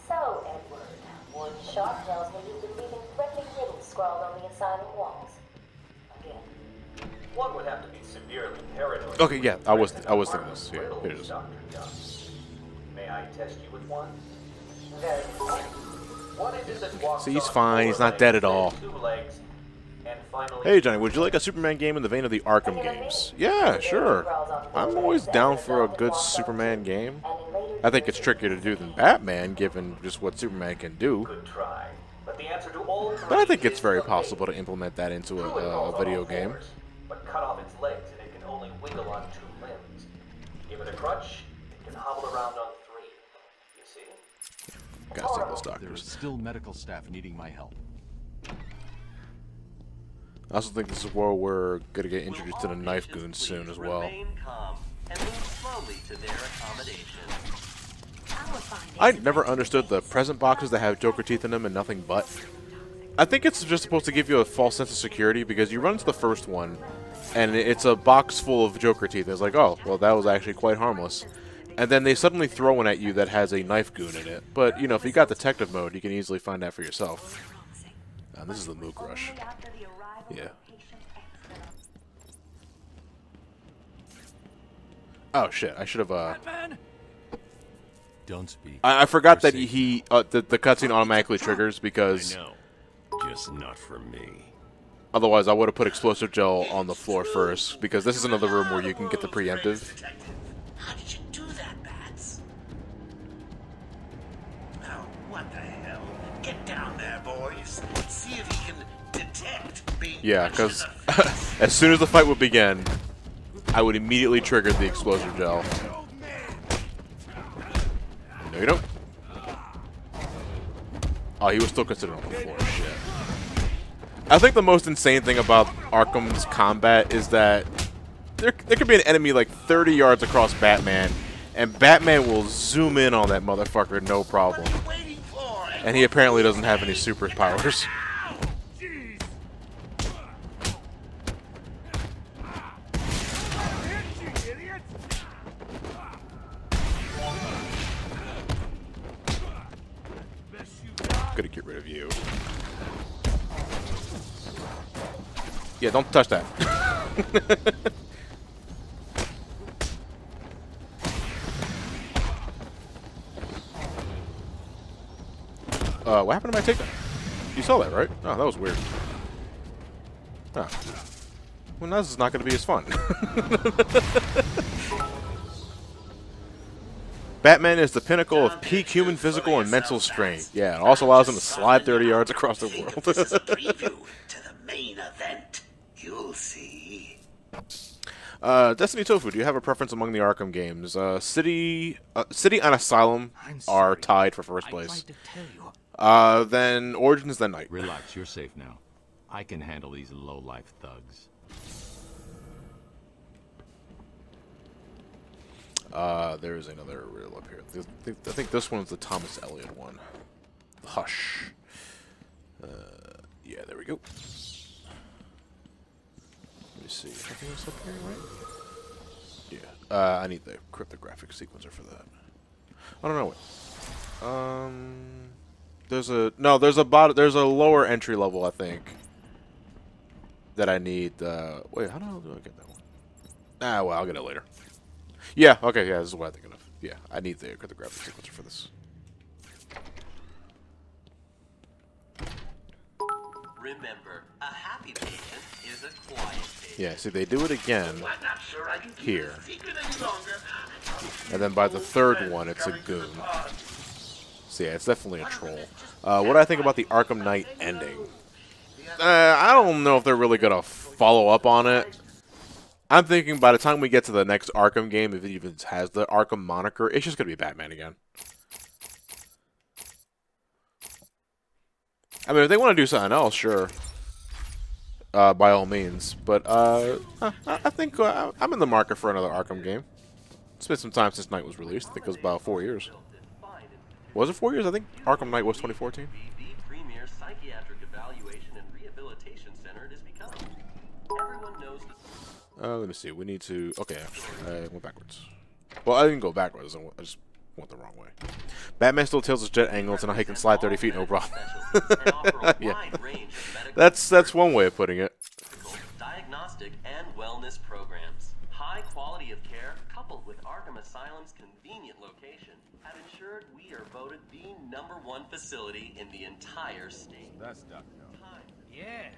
So, Edward, one shot tells me you've been leaving threatening riddles scrawled on the asylum walls. Again. One would have to be severely paranoid. Okay, yeah, I was thinking this. Yeah, here it is. May I test you with one? Very good. What is it that walks See, he's on fine. four He's not dead at all. legs, 2 legs, and Hey Johnny, would you like a Superman game in the vein of the Arkham games? Yeah, sure. I'm always down for a good Superman game. I think it's trickier to do than Batman, given just what Superman can do. But I think it's very possible to implement that into a video game. But cut off its legs and it can only wiggle on 2 limbs. Give it a crutch, it can hobble around on 3. You see? Gotta take those doctors. There's still medical staff needing my help. I also think this is where we're gonna get introduced to the knife goons soon as well. And move slowly to their accommodation. I never understood the present boxes that have Joker teeth in them and nothing but. I think it's just supposed to give you a false sense of security because you run into the first one and it's a box full of Joker teeth. It's like, oh, well, that was actually quite harmless. And then they suddenly throw one at you that has a knife goon in it. But, you know, if you got detective mode, you can easily find that for yourself. This is the Mook Rush. Yeah. Oh, shit. I should have, Don't speak. I forgot that the cutscene automatically triggers because... I know. Just not for me. Otherwise, I would have put explosive gel on the floor first, because this is another room where you can get the preemptive. How did you do that, Bats? Oh, what the hell? Get down there, boys. See if you can detect being... Yeah, because as soon as the fight would begin, I would immediately trigger the explosive gel. No, you don't. Oh, he was still considered on the floor. Shit. I think the most insane thing about Arkham's combat is that there could be an enemy like 30 yards across Batman, and Batman will zoom in on that motherfucker no problem. And he apparently doesn't have any superpowers. Gonna get rid of you. Yeah, don't touch that. What happened to my takedown? You saw that, right? Oh, that was weird. Oh. Well, now this is not going to be as fun. Batman is the pinnacle of peak human physical and mental strength. Yeah, it also allows him to slide 30 yards across the world. This is a preview to the main event. You'll see. Destiny Tofu, do you have a preference among the Arkham games? City and Asylum are tied for first place. Then Origins, then Night. Relax, you're safe now. I can handle these low-life thugs. There is another riddle up here. I think this one's the Thomas Elliot one. Hush. Yeah, there we go. Let me see. I think it's up here, right? Yeah. I need the cryptographic sequencer for that. I don't know what. There's a lower entry level, I think, that I need. Wait, how the hell do I get that one? Ah, well, I'll get it later. Yeah, okay, yeah, this is what I'm thinking of. Yeah, I need the cryptographic sequencer for this. Remember, a happy patient is a quiet patient. Yeah, see, they do it again here. And then by the third one, it's a goon. So yeah, it's definitely a troll. What do I think about the Arkham Knight ending? I don't know if they're really going to follow up on it. I'm thinking by the time we get to the next Arkham game, if it even has the Arkham moniker, it's just going to be Batman again. I mean, if they want to do something else, sure. By all means. But I think I'm in the market for another Arkham game. It's been some time since Knight was released. I think it was about 4 years. Was it 4 years? I think Arkham Knight was 2014. The premier psychiatric evaluation and rehabilitation center it has become. Everyone knows let me see. We need to... Okay, actually. I went backwards. Well, I didn't go backwards. I just went the wrong way. Batman still tilts his jet angles, and he can slide 30 feet, no problem. Yeah. That's one way of putting it. diagnostic and wellness programs. High quality of care, coupled with Arkham Asylum's convenient location, have ensured we are voted the #1 facility in the entire state. That's Doc. Yeah.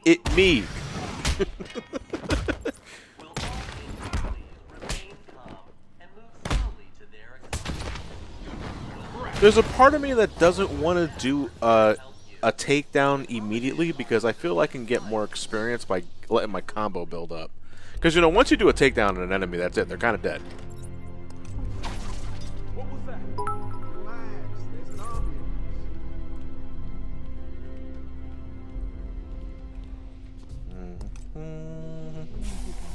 It me. There's a part of me that doesn't want to do a takedown immediately because I feel I can get more experience by letting my combo build up. Because, you know, once you do a takedown on an enemy, that's it. They're kind of dead. What was that? Relax. There's an ambulance.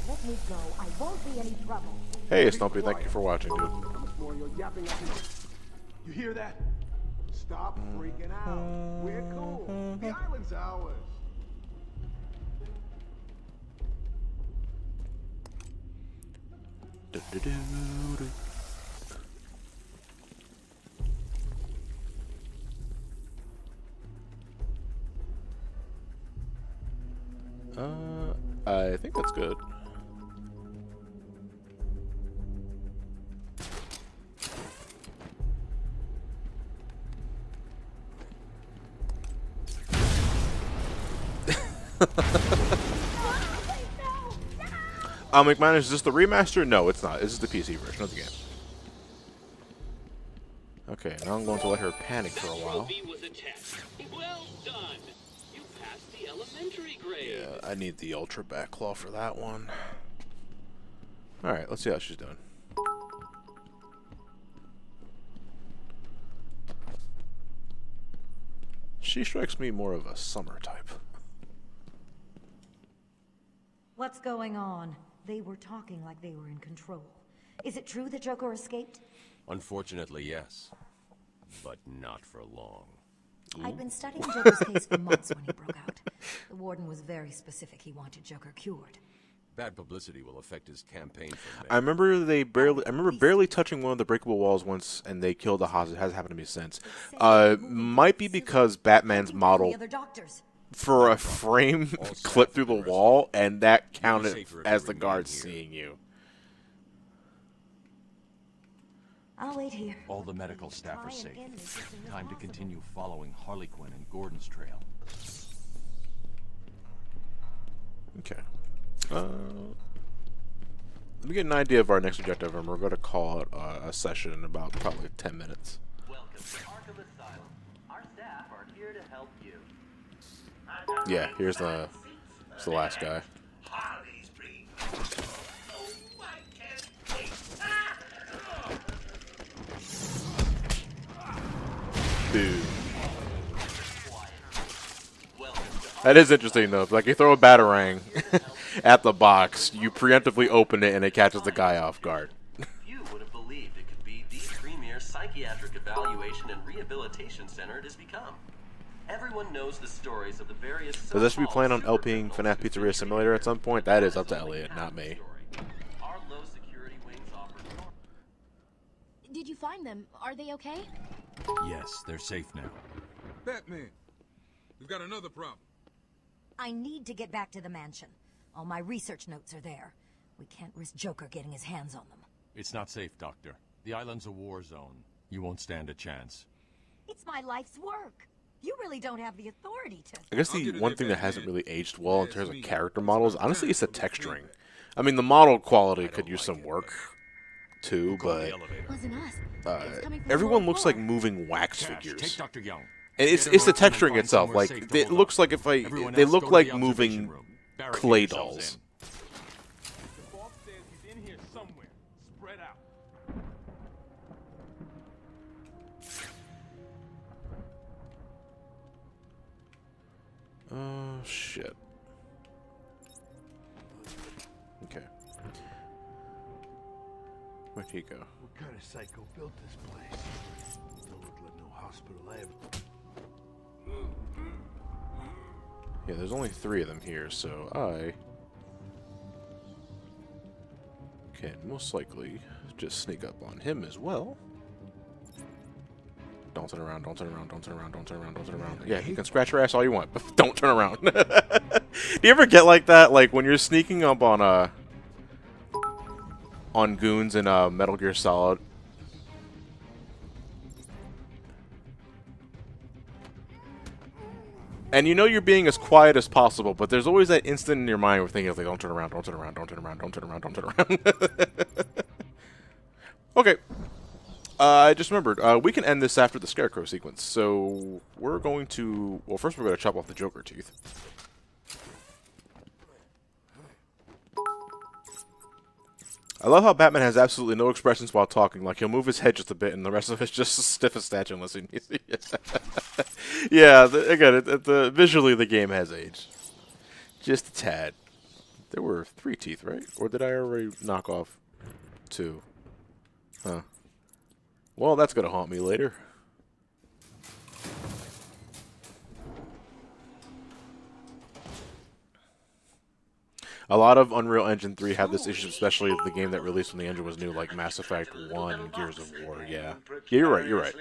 Let me go. I won't be any trouble. Hey, Stumpy, thank you for watching, dude. More you're yapping up here. You hear that? Stop freaking out. We're cool. The island's ours. I think that's good. McMahon, is this the remaster? No, it's not. This is the PC version of the game. Okay, now I'm going to let her panic for a while. Well done. You passed the elementary grade. Yeah, I need the Ultra Backclaw for that one. Alright, let's see how she's doing. She strikes me more of a summer type. What's going on? They were talking like they were in control. Is it true that Joker escaped? Unfortunately, yes. But not for long. I'd been studying Joker's case for months when he broke out. The warden was very specific. He wanted Joker cured. Bad publicity will affect his campaign for I remember barely touching one of the breakable walls once, and they killed a hostage. It hasn't happened to me since. Might be because Batman's model for a frame clipped through the wall, and that counted as the guards seeing you. I'll wait here. All the medical staff are safe. Time to continue following Harley Quinn and Gordon's trail. Okay. Let me get an idea of our next objective, and we're going to call it a session in about probably 10 minutes. Welcome to Arkham Asylum. Our staff are here to help you. Yeah, here's the last guy. Dude. That is interesting though. Like you throw a batarang at the box, you preemptively open it, and it catches the guy off guard. You would have believed it could be the premier psychiatric evaluation and rehabilitation center it has become. Everyone knows the stories of the various. Does this be playing on LPing FNAF Pizzeria Simulator at some point? That is up to Elliot, not me. Our low security wings offer. Did you find them? Are they okay? Yes, they're safe now. Batman, we've got another problem. I need to get back to the mansion. All my research notes are there. We can't risk Joker getting his hands on them. It's not safe, Doctor. The island's a war zone. You won't stand a chance. It's my life's work. You really don't have the authority to... I guess the one thing that hasn't really aged well in terms of character models, honestly, is the texturing. I mean, the model quality could use some work, too, but... everyone looks like moving wax figures. Take Dr. Young. And it's the texturing itself. Like, it looks like they look like moving clay dolls. Oh, shit. Okay. Where'd he go? What kind of psycho built this place? Don't look like no hospital ever. Yeah, there's only 3 of them here, so I can most likely just sneak up on him as well. Don't turn around, don't turn around, don't turn around, don't turn around, don't turn around. Yeah, you can scratch your ass all you want, but don't turn around. Do you ever get like that? Like when you're sneaking up on goons in Metal Gear Solid? And you know you're being as quiet as possible, but there's always that instant in your mind where thinking, like, don't turn around, don't turn around, don't turn around, don't turn around, don't turn around. Okay. I just remembered, we can end this after the Scarecrow sequence. So, we're going to... Well, first we're going to chop off the Joker teeth. I love how Batman has absolutely no expressions while talking. Like, he'll move his head just a bit, and the rest of it's just stiff as statue unless he... Yeah, again, visually the game has aged. Just a tad. There were 3 teeth, right? Or did I already knock off 2? Huh. Well, that's gonna haunt me later. A lot of Unreal Engine 3 have this issue, especially the game that released when the engine was new, like Mass Effect 1 and Gears of War, yeah. Yeah, you're right.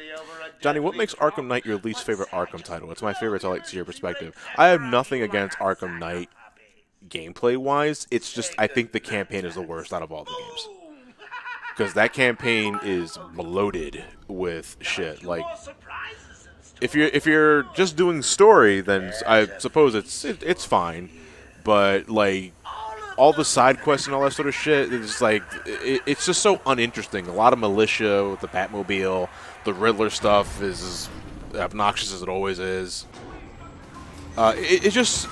Johnny, what makes Arkham Knight your least favorite Arkham title? It's my favorite, so I like to see your perspective. I have nothing against Arkham Knight gameplay-wise. It's just, I think the campaign is the worst out of all the games. Because that campaign is bloated with shit. Like, if you're just doing story, then I suppose it's fine. But, like, all the side quests and all that sort of shit, it's like, it's just so uninteresting. A lot of militia with the Batmobile. The Riddler stuff is as obnoxious as it always is. It just...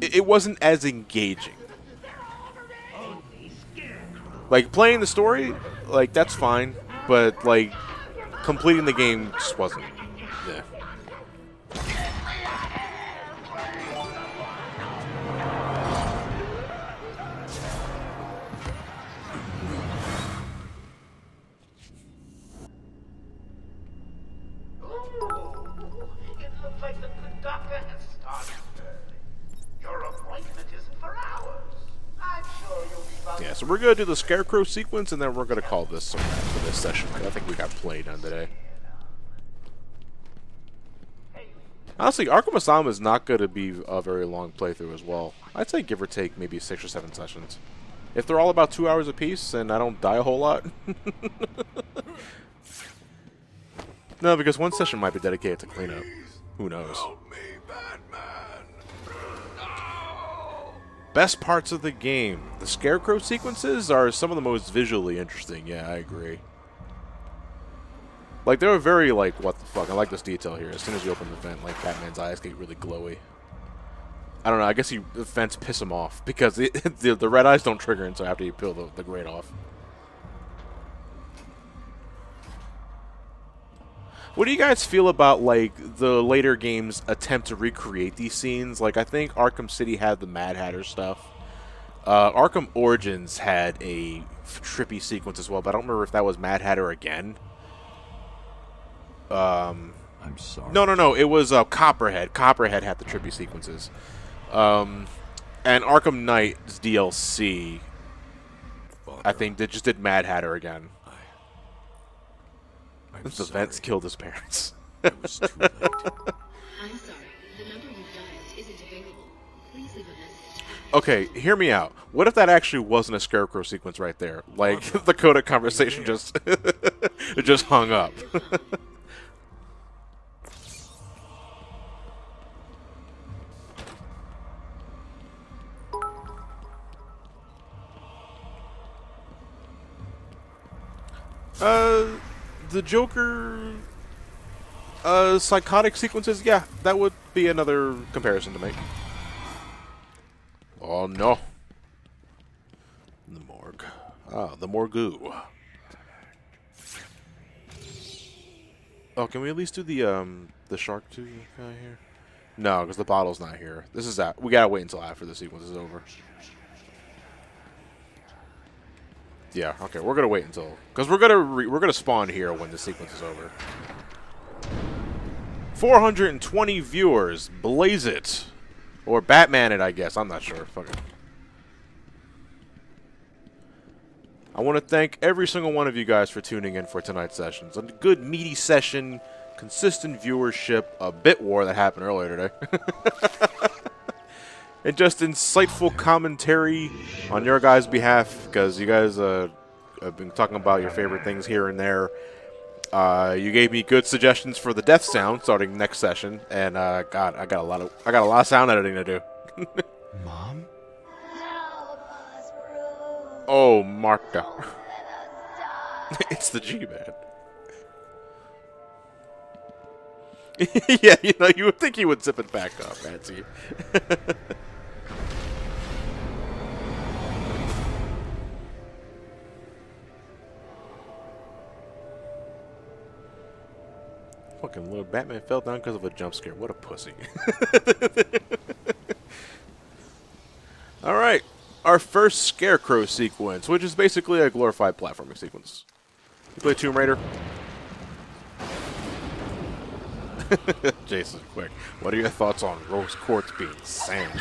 It wasn't as engaging. Like, playing the story, like, that's fine. But, like, completing the game just wasn't. Yeah. Yeah, so we're going to do the Scarecrow sequence, and then we're going to call this a wrap for this session. I think we got plenty done today. Honestly, Arkham Asylum is not going to be a very long playthrough as well. I'd say give or take maybe 6 or 7 sessions. If they're all about 2 hours apiece, and I don't die a whole lot. No, because one session might be dedicated to cleanup. Who knows? Best parts of the game. The Scarecrow sequences are some of the most visually interesting. Yeah, I agree. Like, they were very, like, what the fuck. I like this detail here. As soon as you open the vent, like, Batman's eyes get really glowy. I don't know. I guess the vents piss him off. Because the red eyes don't trigger until after you peel the grate off. What do you guys feel about, like, the later games' attempt to recreate these scenes? Like, I think Arkham City had the Mad Hatter stuff. Arkham Origins had a trippy sequence as well, but I don't remember if that was Mad Hatter again. I'm sorry. No. It was Copperhead. Copperhead had the trippy sequences. And Arkham Knight's DLC, I think, they just did Mad Hatter again. The vents killed his parents. It was too late. I'm sorry. The number you dialed isn't available. Please leave a message. Okay, hear me out. What if that actually wasn't a Scarecrow sequence right there? Like, the codec conversation just... it just hung up. The Joker, psychotic sequences, yeah, that would be another comparison to make. Oh, no. The morgue. Ah, the morgue. Oh, can we at least do the shark tooth guy here? No, because the bottle's not here. This is that. We gotta wait until after the sequence is over. Yeah, okay, we're gonna wait until, because we're gonna spawn here when the sequence is over. 420 viewers, blaze it, or Batman it, I guess. I'm not sure. Fuck it. I want to thank every single one of you guys for tuning in for tonight's sessions. A good meaty session, consistent viewership, a bit war that happened earlier today. And just insightful commentary on your guys' behalf, because you guys have been talking about your favorite things here and there. You gave me good suggestions for the death sound starting next session, and God, I got a lot of sound editing to do. Mom? Oh, Marta. It's the G-Man. Yeah, you know, you would think he would zip it back up, Fancy. Fucking little Batman fell down because of a jump scare. What a pussy. Alright. Our first Scarecrow sequence, which is basically a glorified platforming sequence. You play Tomb Raider? Jason, quick. What are your thoughts on rose quartz being sand?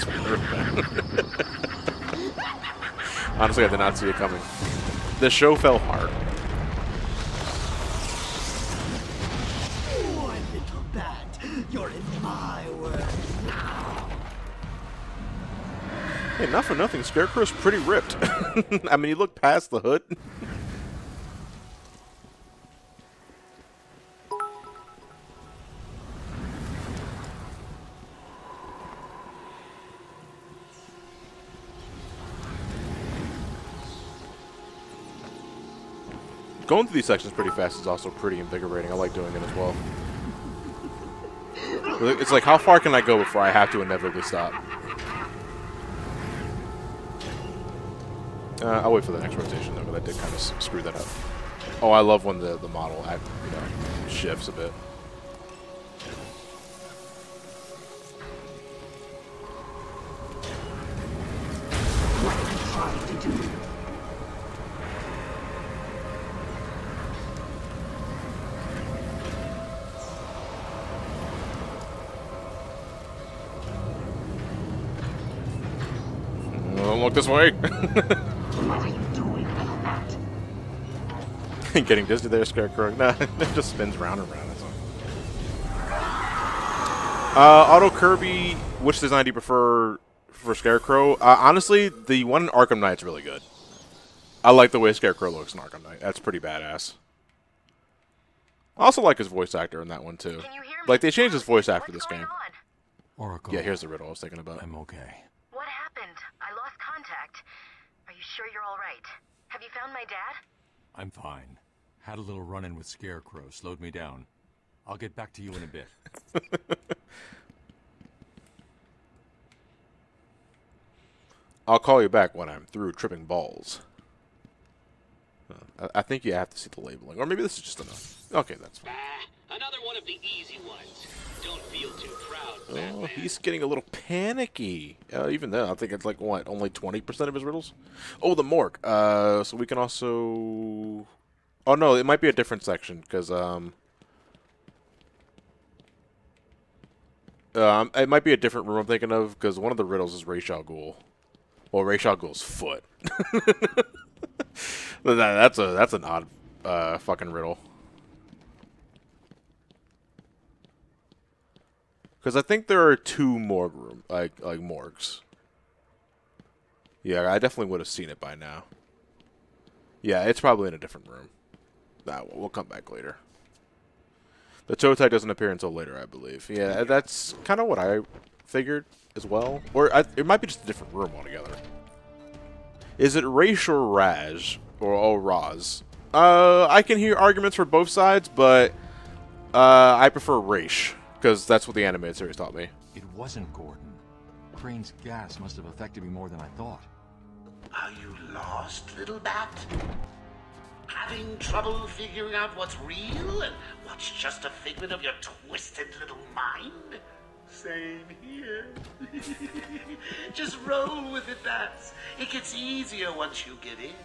Honestly, I did not see it coming. The show fell hard. One little bat, you're in my world now. Hey, not for nothing, Scarecrow's pretty ripped. I mean, you look past the hood. Going through these sections pretty fast is also pretty invigorating. I like doing it as well. It's like, how far can I go before I have to inevitably stop? I'll wait for the next rotation, though, but that did kind of screw that up. Oh, I love when the model, shifts a bit. Don't look this way. What are you doing with that? Getting dizzy there, Scarecrow. Nah, it just spins round and round. That's all. Auto Kirby, which design do you prefer for Scarecrow? Honestly, the one in Arkham Knight's really good. I like the way Scarecrow looks in Arkham Knight. That's pretty badass. I also like his voice actor in that one, too. Like, they changed his voice after this game. Oracle. Yeah, here's the riddle I was thinking about. I'm okay. What happened? I lost contact. Are you sure you're all right? Have you found my dad? I'm fine. Had a little run-in with Scarecrow. Slowed me down. I'll get back to you in a bit. I'll call you back when I'm through tripping balls. I think you have to see the labeling. Or maybe this is just enough. Okay, that's fine. Another one of the easy ones. Don't feel too proud, Oh, Batman. he's getting a little panicky. Even then, I think it's like, what, only 20% of his riddles? Oh, the morgue. So we can also... Oh, no, it might be a different section, because, it might be a different room I'm thinking of, because one of the riddles is Ra's al Ghul. Well, Ra's al Ghul's foot. That's an odd, fucking riddle. Because I think there are two morgue room, like morgues. Yeah, I definitely would have seen it by now. Yeah, it's probably in a different room. Nah, we'll come back later. The toe tag doesn't appear until later, I believe. Yeah, that's kind of what I figured as well. Or it might be just a different room altogether. Is it Ra's or Raz? Or Raz? I can hear arguments for both sides, but I prefer Ra's. Because that's what the animated series taught me. It wasn't Gordon. Crane's gas must have affected me more than I thought. Are you lost, little bat? Having trouble figuring out what's real and what's just a figment of your twisted little mind? Same here. Just roll with it, bats. It gets easier once you get in.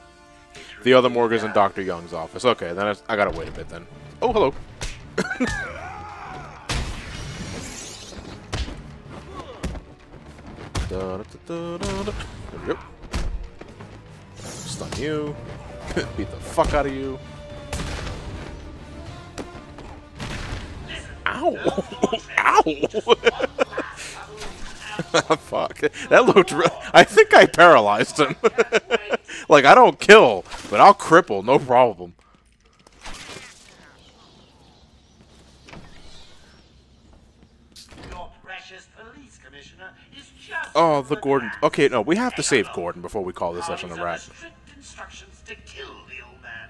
The other morgue is in Dr. Young's office. Okay, then I gotta wait a bit then. Oh, hello. Yep. Stun you. Beat the fuck out of you. Ow! Ow! Fuck. That looked I think I paralyzed him. Like, I don't kill, but I'll cripple, no problem. Oh, the Gordon. Okay, no, we have to save Gordon before we call this session a wrap.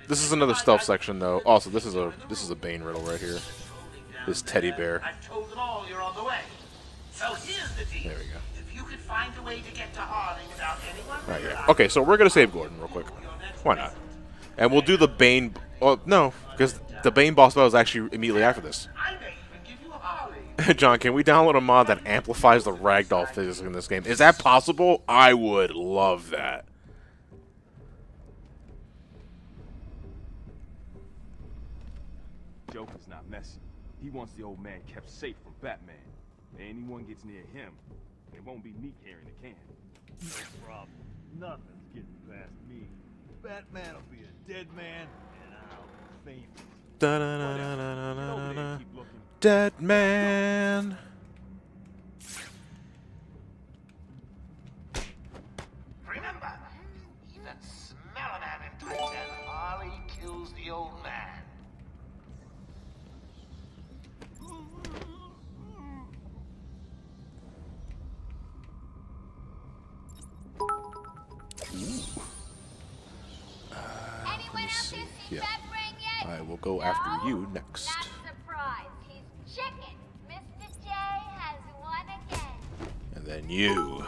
This is another stealth section, though. Also, this is a Bane Riddle right here. This teddy bear. I've told them all you're on the way. So here's the deal. There we go. If you could find a way to get to Harley without anyone Right here. Okay, so we're gonna save Gordon real quick. Why not? And we'll do the Bane. Oh no, because the Bane boss battle is actually immediately after this. John, can we download a mod that amplifies the ragdoll physics in this game? Is that possible? I would love that. Joker's not messing. He wants the old man kept safe from Batman. Anyone gets near him, and it won't be me carrying the can. No problem. Nothing's getting past me. Batman will be a dead man, and I'll be famous. Da -da -da -da -da -da -da. Dead man. Remember, you even smell a man in tights, and Harley kills the old man. Let me see. Yeah. I will go after you next. Chicken. Mr. J has won again. And then you,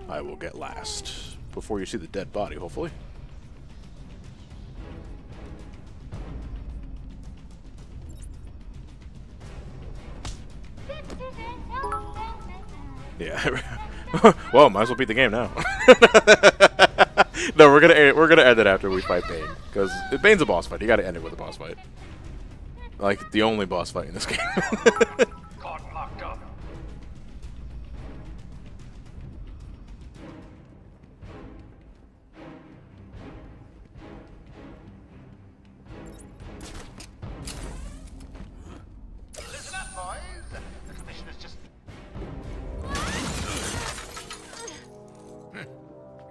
I will get last. Before you see the dead body, hopefully. Yeah. Well, might as well beat the game now. No, we're gonna end it after we fight Bane, because Bane's a boss fight. You gotta end it with a boss fight. Like the only boss fight in this game. Caught locked up. Listen up, boys. The commissioner's just.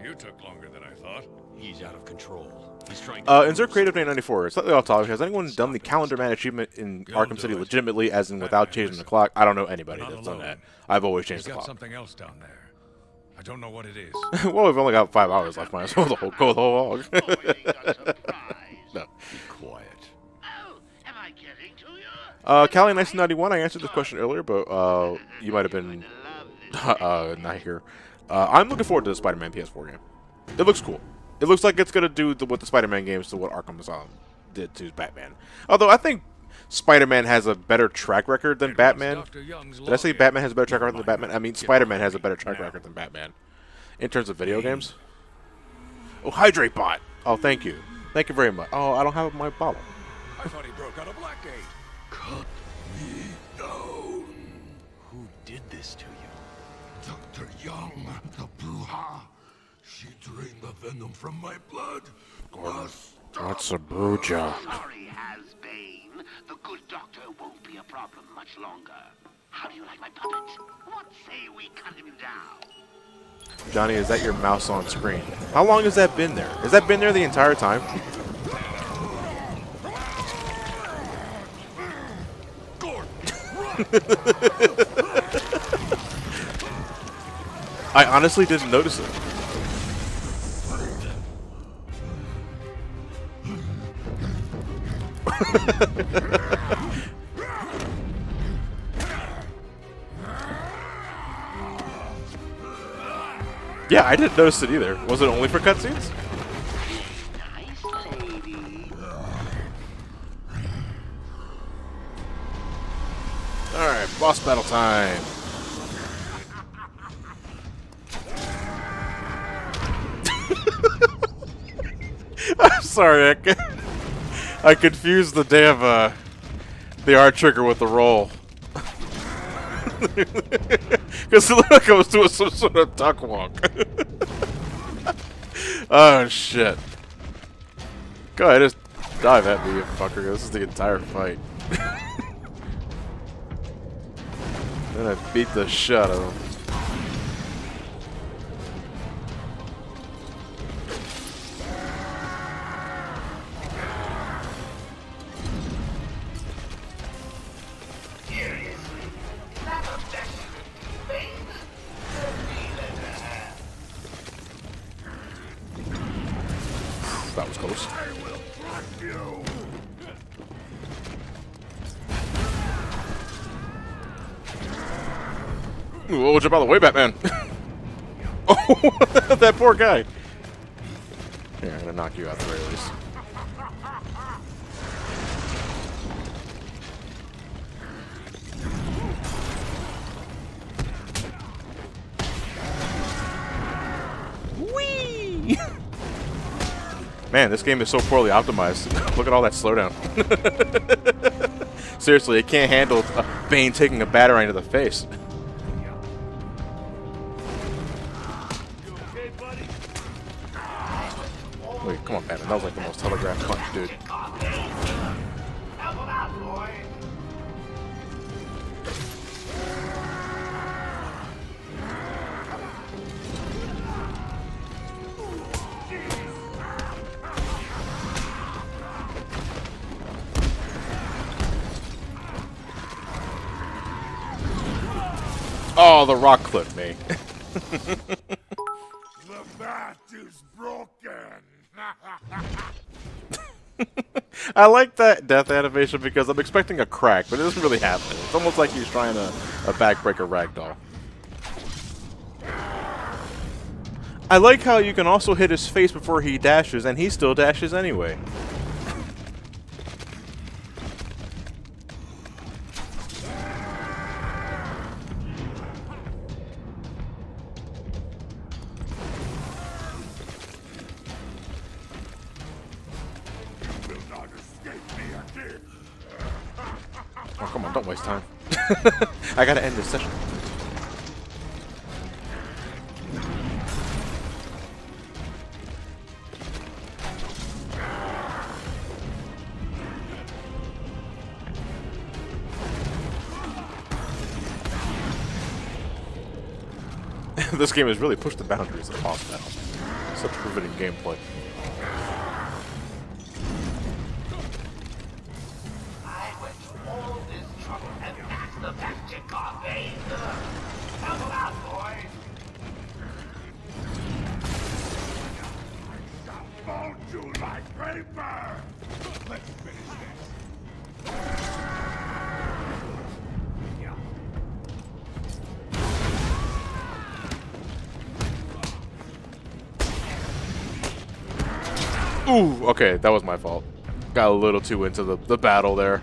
You took longer than I thought. He's out of control. He's trying to Insert Creative Day 94. Slightly off topic. Has anyone done the Calendar Man achievement in Arkham City legitimately, as in without changing the clock? I don't know anybody that's done that. I've always changed the clock. Something else down there. I don't know what it is. Well, we've only got 5 hours left. Might as well go the whole log. No. Be quiet. Callie 1991. I answered this question earlier, but you might have been not here. I'm looking forward to the Spider-Man PS4 game. It looks cool. It looks like it's gonna do what the Spider-Man games to what Arkham Asylum did to Batman. Although I think Spider-Man has a better track record than Batman. Did I say Batman has a better track record than Batman? I mean, Spider-Man has a better track record than Batman in terms of video games. Oh, Hydrate Bot. Oh, thank you. Thank you very much. Oh, I don't have my bottle. I thought he broke out of Blackgate. Cut me down. Who did this to you? Dr. Young, the Bruja. She drained the venom from my blood. What's a Bruja? Sorry, has Bane. The good doctor won't be a problem much longer. How do you like my puppet? What say we cut him down? Johnny, is that your mouse on screen? How long has that been there? Has that been there the entire time? I honestly didn't notice it. Yeah, I didn't notice it either. Was it only for cutscenes? Alright, boss battle time. I'm sorry, I confused the damn, the R trigger with the roll. Because it looked like I was doing some sort of duck walk. Oh, shit. Go ahead, just dive at me, you fucker. This is the entire fight. Then I beat the shit out of him. That was close. I will crush you. Ooh, jump out of the way, Batman. Oh, that poor guy. Here, I'm gonna knock you out at the very least. Whee! Man, this game is so poorly optimized. Look at all that slowdown. Seriously, it can't handle Bane taking a batarang to the face. Wait, come on, Batman. That was like the most telegraphed punch, dude. Oh, the rock clipped me. The bat is broken. I like that death animation because I'm expecting a crack, but it doesn't really happen. It's almost like he's trying to backbreaker ragdoll. I like how you can also hit his face before he dashes, and he still dashes anyway. Oh, come on, don't waste time. I gotta end this session. This game has really pushed the boundaries of boss battles. Such riveting gameplay. You like paper. Let's finish this. Ooh, okay, that was my fault. Got a little too into the battle there.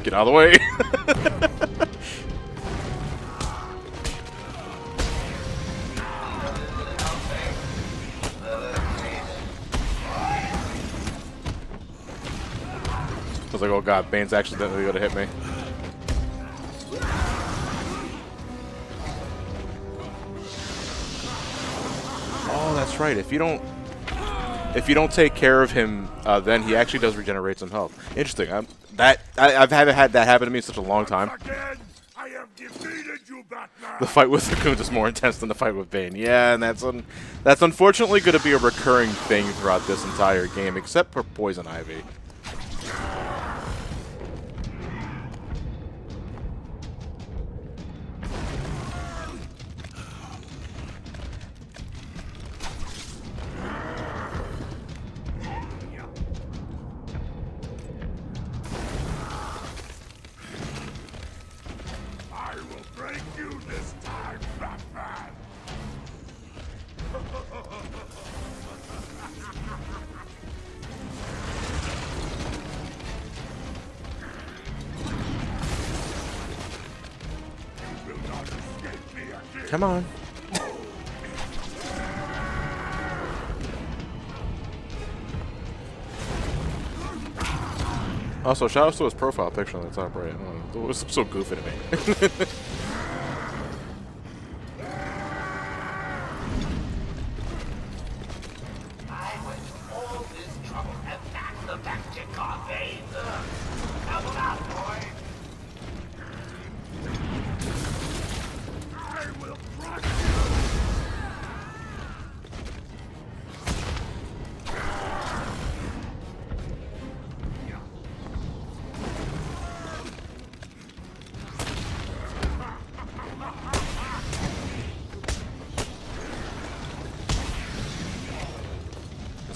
Get out of the way. I was like, oh god, Bane's accidentally gonna hit me. Oh, that's right. If you don't take care of him, then he actually does regenerate some health. Interesting. I've haven't had that happen to me in such a long time. I have defeated you, Batman. The fight with the Coons is more intense than the fight with Bane. Yeah, and that's unfortunately going to be a recurring thing throughout this entire game, except for Poison Ivy. Come on. Also, shout out to his profile picture on the top right. It was so goofy to me.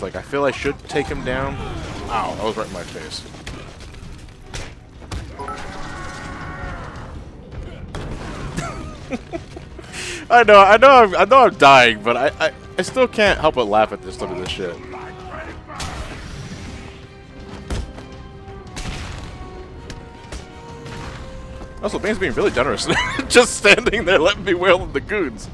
It's like, I feel I should take him down. Ow, that was right in my face. I know I'm dying, but I still can't help but laugh at some of this shit. Also, Bane's being really generous. Just standing there letting me wail on the goons.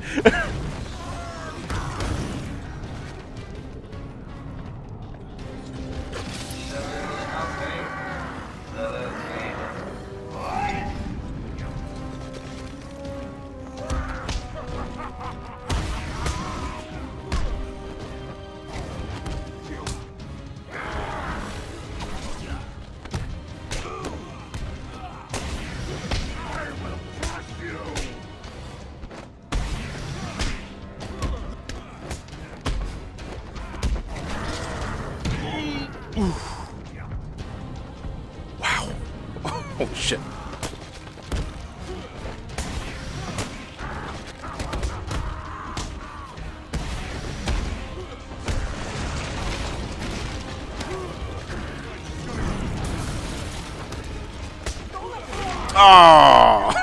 Wow. Oh shit. Oh.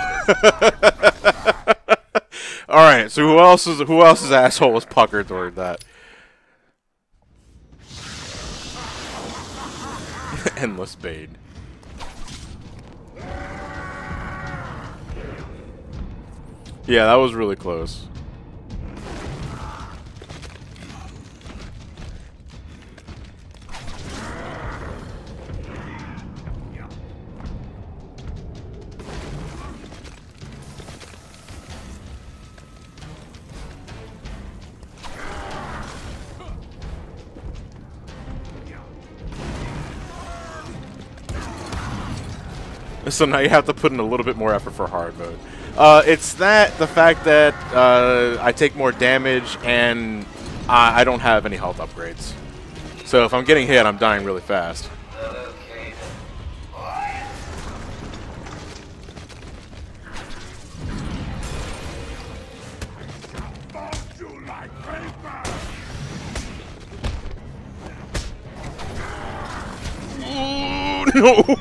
All right. So who else's asshole was puckered toward that? Endless Bane. Yeah, that was really close. So now you have to put in a little bit more effort for hard mode. It's the fact that I take more damage and I don't have any health upgrades. So if I'm getting hit, I'm dying really fast. Ooh, no!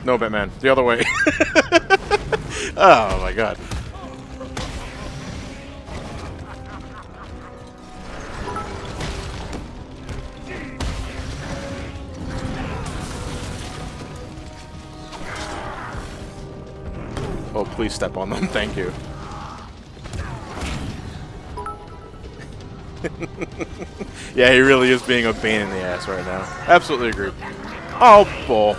No, Batman. The other way. Oh my god. Oh, please step on them. Thank you. Yeah, he really is being a pain in the ass right now. Absolutely agree. Oh, bull.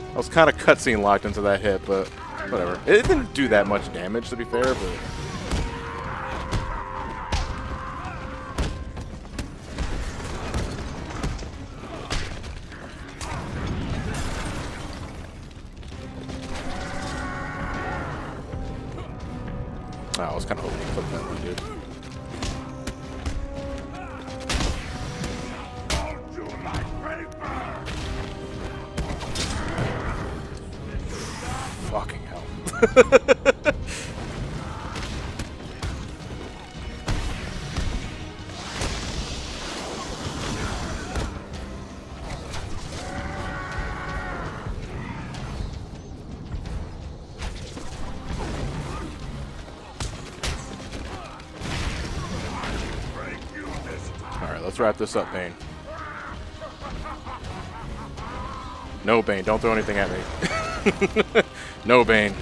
I was kind of cutscene locked into that hit, but whatever. It didn't do that much damage, to be fair, but... Oh, I was kind of hoping he clipped that one, dude. Fucking hell. Alright, let's wrap this up, Bane. No, Bane, don't throw anything at me. No, Bane.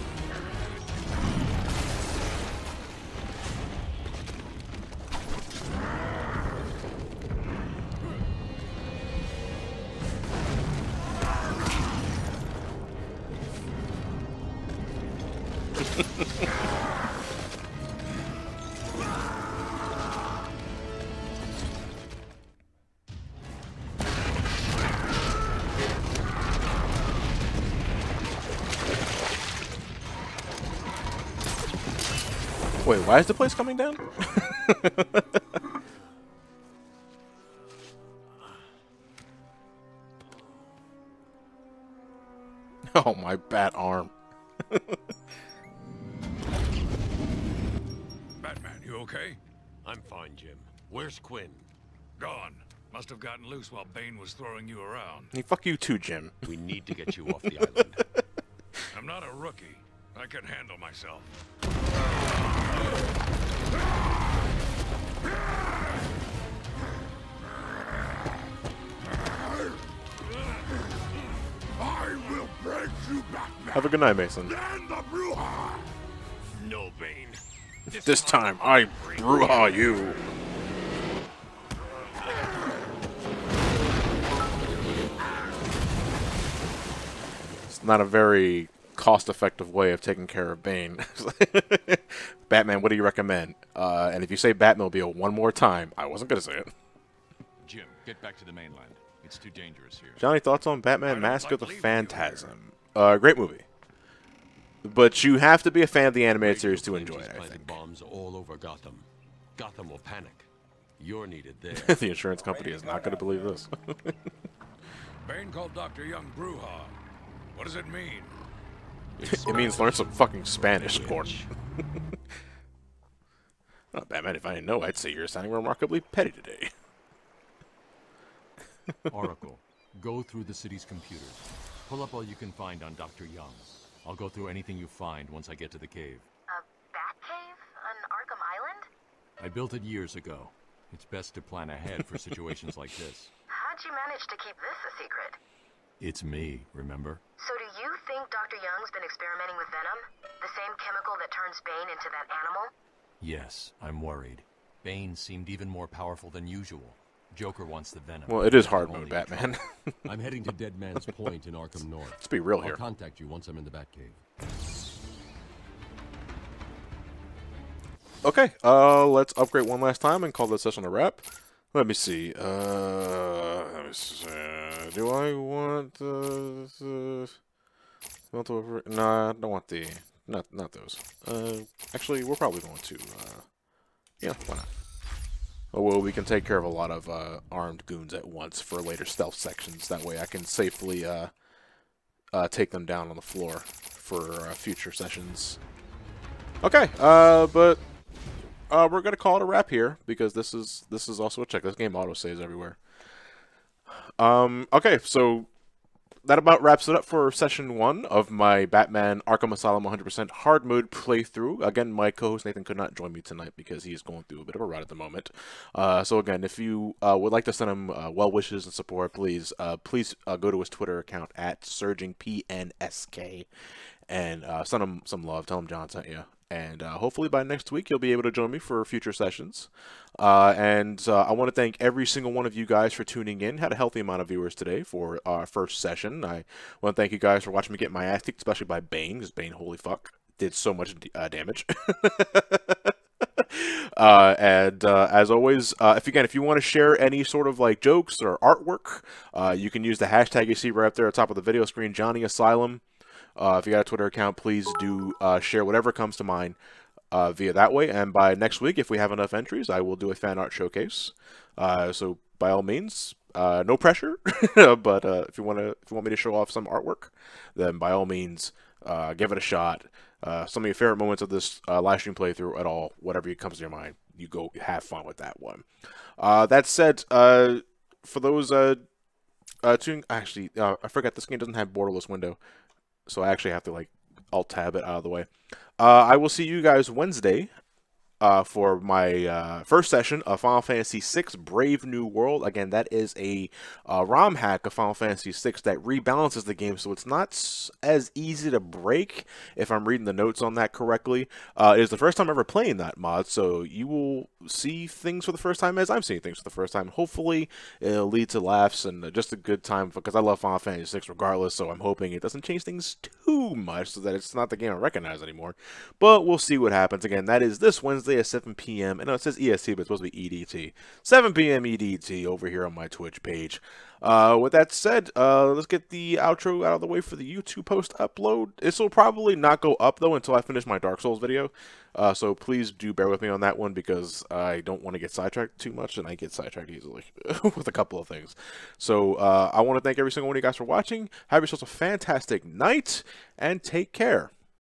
Wait, why is the place coming down? Oh, my bat arm. Batman, you okay? I'm fine, Jim. Where's Quinn? Gone. Must have gotten loose while Bane was throwing you around. Hey, fuck you too, Jim. We need to get you off the island. I'm not a rookie. I can handle myself. I will break you back. Have a good night, Mason. No, Bane. This time, I brouhaha you. It's not a very cost-effective way of taking care of Bane. Batman, what do you recommend? And if you say Batmobile one more time, I wasn't going to say it. Jim, get back to the mainland. It's too dangerous here. Johnny, thoughts on Batman Mask of the Phantasm? Great movie. But you have to be a fan of the animated series to enjoy it, I think. Bombs all over Gotham. Gotham will panic. You're needed there. The insurance company is not going to believe this. Bane called Dr. Young Bruja. What does it mean? It means learn some fucking Spanish, Gordon. Oh, Batman, if I didn't know, I'd say you're sounding remarkably petty today. Oracle, go through the city's computers. Pull up all you can find on Dr. Young. I'll go through anything you find once I get to the cave. A bat cave on Arkham Island? I built it years ago. It's best to plan ahead for situations like this. How'd you manage to keep this a secret? It's me, remember? So do you think Dr. Young's been experimenting with venom? The same chemical that turns Bane into that animal? Yes, I'm worried. Bane seemed even more powerful than usual. Joker wants the venom. Well, it is hard mode, Batman. I'm heading to Dead Man's Point in Arkham North. Let's be real here. I'll contact you once I'm in the Batcave. Okay, let's upgrade one last time and call this session a wrap. Let me see. Do I want nah, I don't want the not those. Actually, we're probably going to yeah, why not? Oh, well, we can take care of a lot of armed goons at once for later stealth sections. That way I can safely take them down on the floor for future sessions. Okay, but we're going to call it a wrap here because this is also a check. This game auto-saves everywhere. Okay, so that about wraps it up for session 1 of my Batman Arkham Asylum 100% hard mode playthrough. Again, my co-host Nathan could not join me tonight because he's going through a bit of a rut at the moment. So again, if you would like to send him well wishes and support, please go to his Twitter account at SurgingPNSK and send him some love. Tell him John sent you. And hopefully by next week, you'll be able to join me for future sessions. I want to thank every single one of you guys for tuning in. Had a healthy amount of viewers today for our first session. I want to thank you guys for watching me get my ass kicked, especially by Bane, because Bane, holy fuck, did so much damage. As always, if you want to share any sort of like jokes or artwork, you can use the hashtag you see right up there at the top of the video screen, Johnny Asylum. If you got a Twitter account, please do share whatever comes to mind via that way. And by next week, if we have enough entries, I will do a fan art showcase. So by all means, no pressure. But if you want me to show off some artwork, then by all means, give it a shot. Some of your favorite moments of this live stream playthrough at all, whatever comes to your mind, you go have fun with that one. That said, for those tuning, actually, I forgot this game doesn't have borderless window. So I actually have to, like, alt-tab it out of the way. I will see you guys Wednesday for my first session of Final Fantasy VI Brave New World. Again, that is a ROM hack of Final Fantasy VI that rebalances the game, so it's not as easy to break, if I'm reading the notes on that correctly. It is the first time ever playing that mod, so you will see things for the first time as I'm seeing things for the first time. Hopefully, it'll lead to laughs and just a good time, because I love Final Fantasy VI regardless, so I'm hoping it doesn't change things too much so that it's not the game I recognize anymore. But we'll see what happens. Again, that is this Wednesday Thursday at 7 p.m. I know it says EST, but it's supposed to be EDT. 7 p.m. EDT over here on my Twitch page. With that said, let's get the outro out of the way for the YouTube post upload. This will probably not go up, though, until I finish my Dark Souls video. So please do bear with me on that one, because I don't want to get sidetracked too much, and I get sidetracked easily with a couple of things. So I want to thank every single one of you guys for watching. Have yourselves a fantastic night, and take care.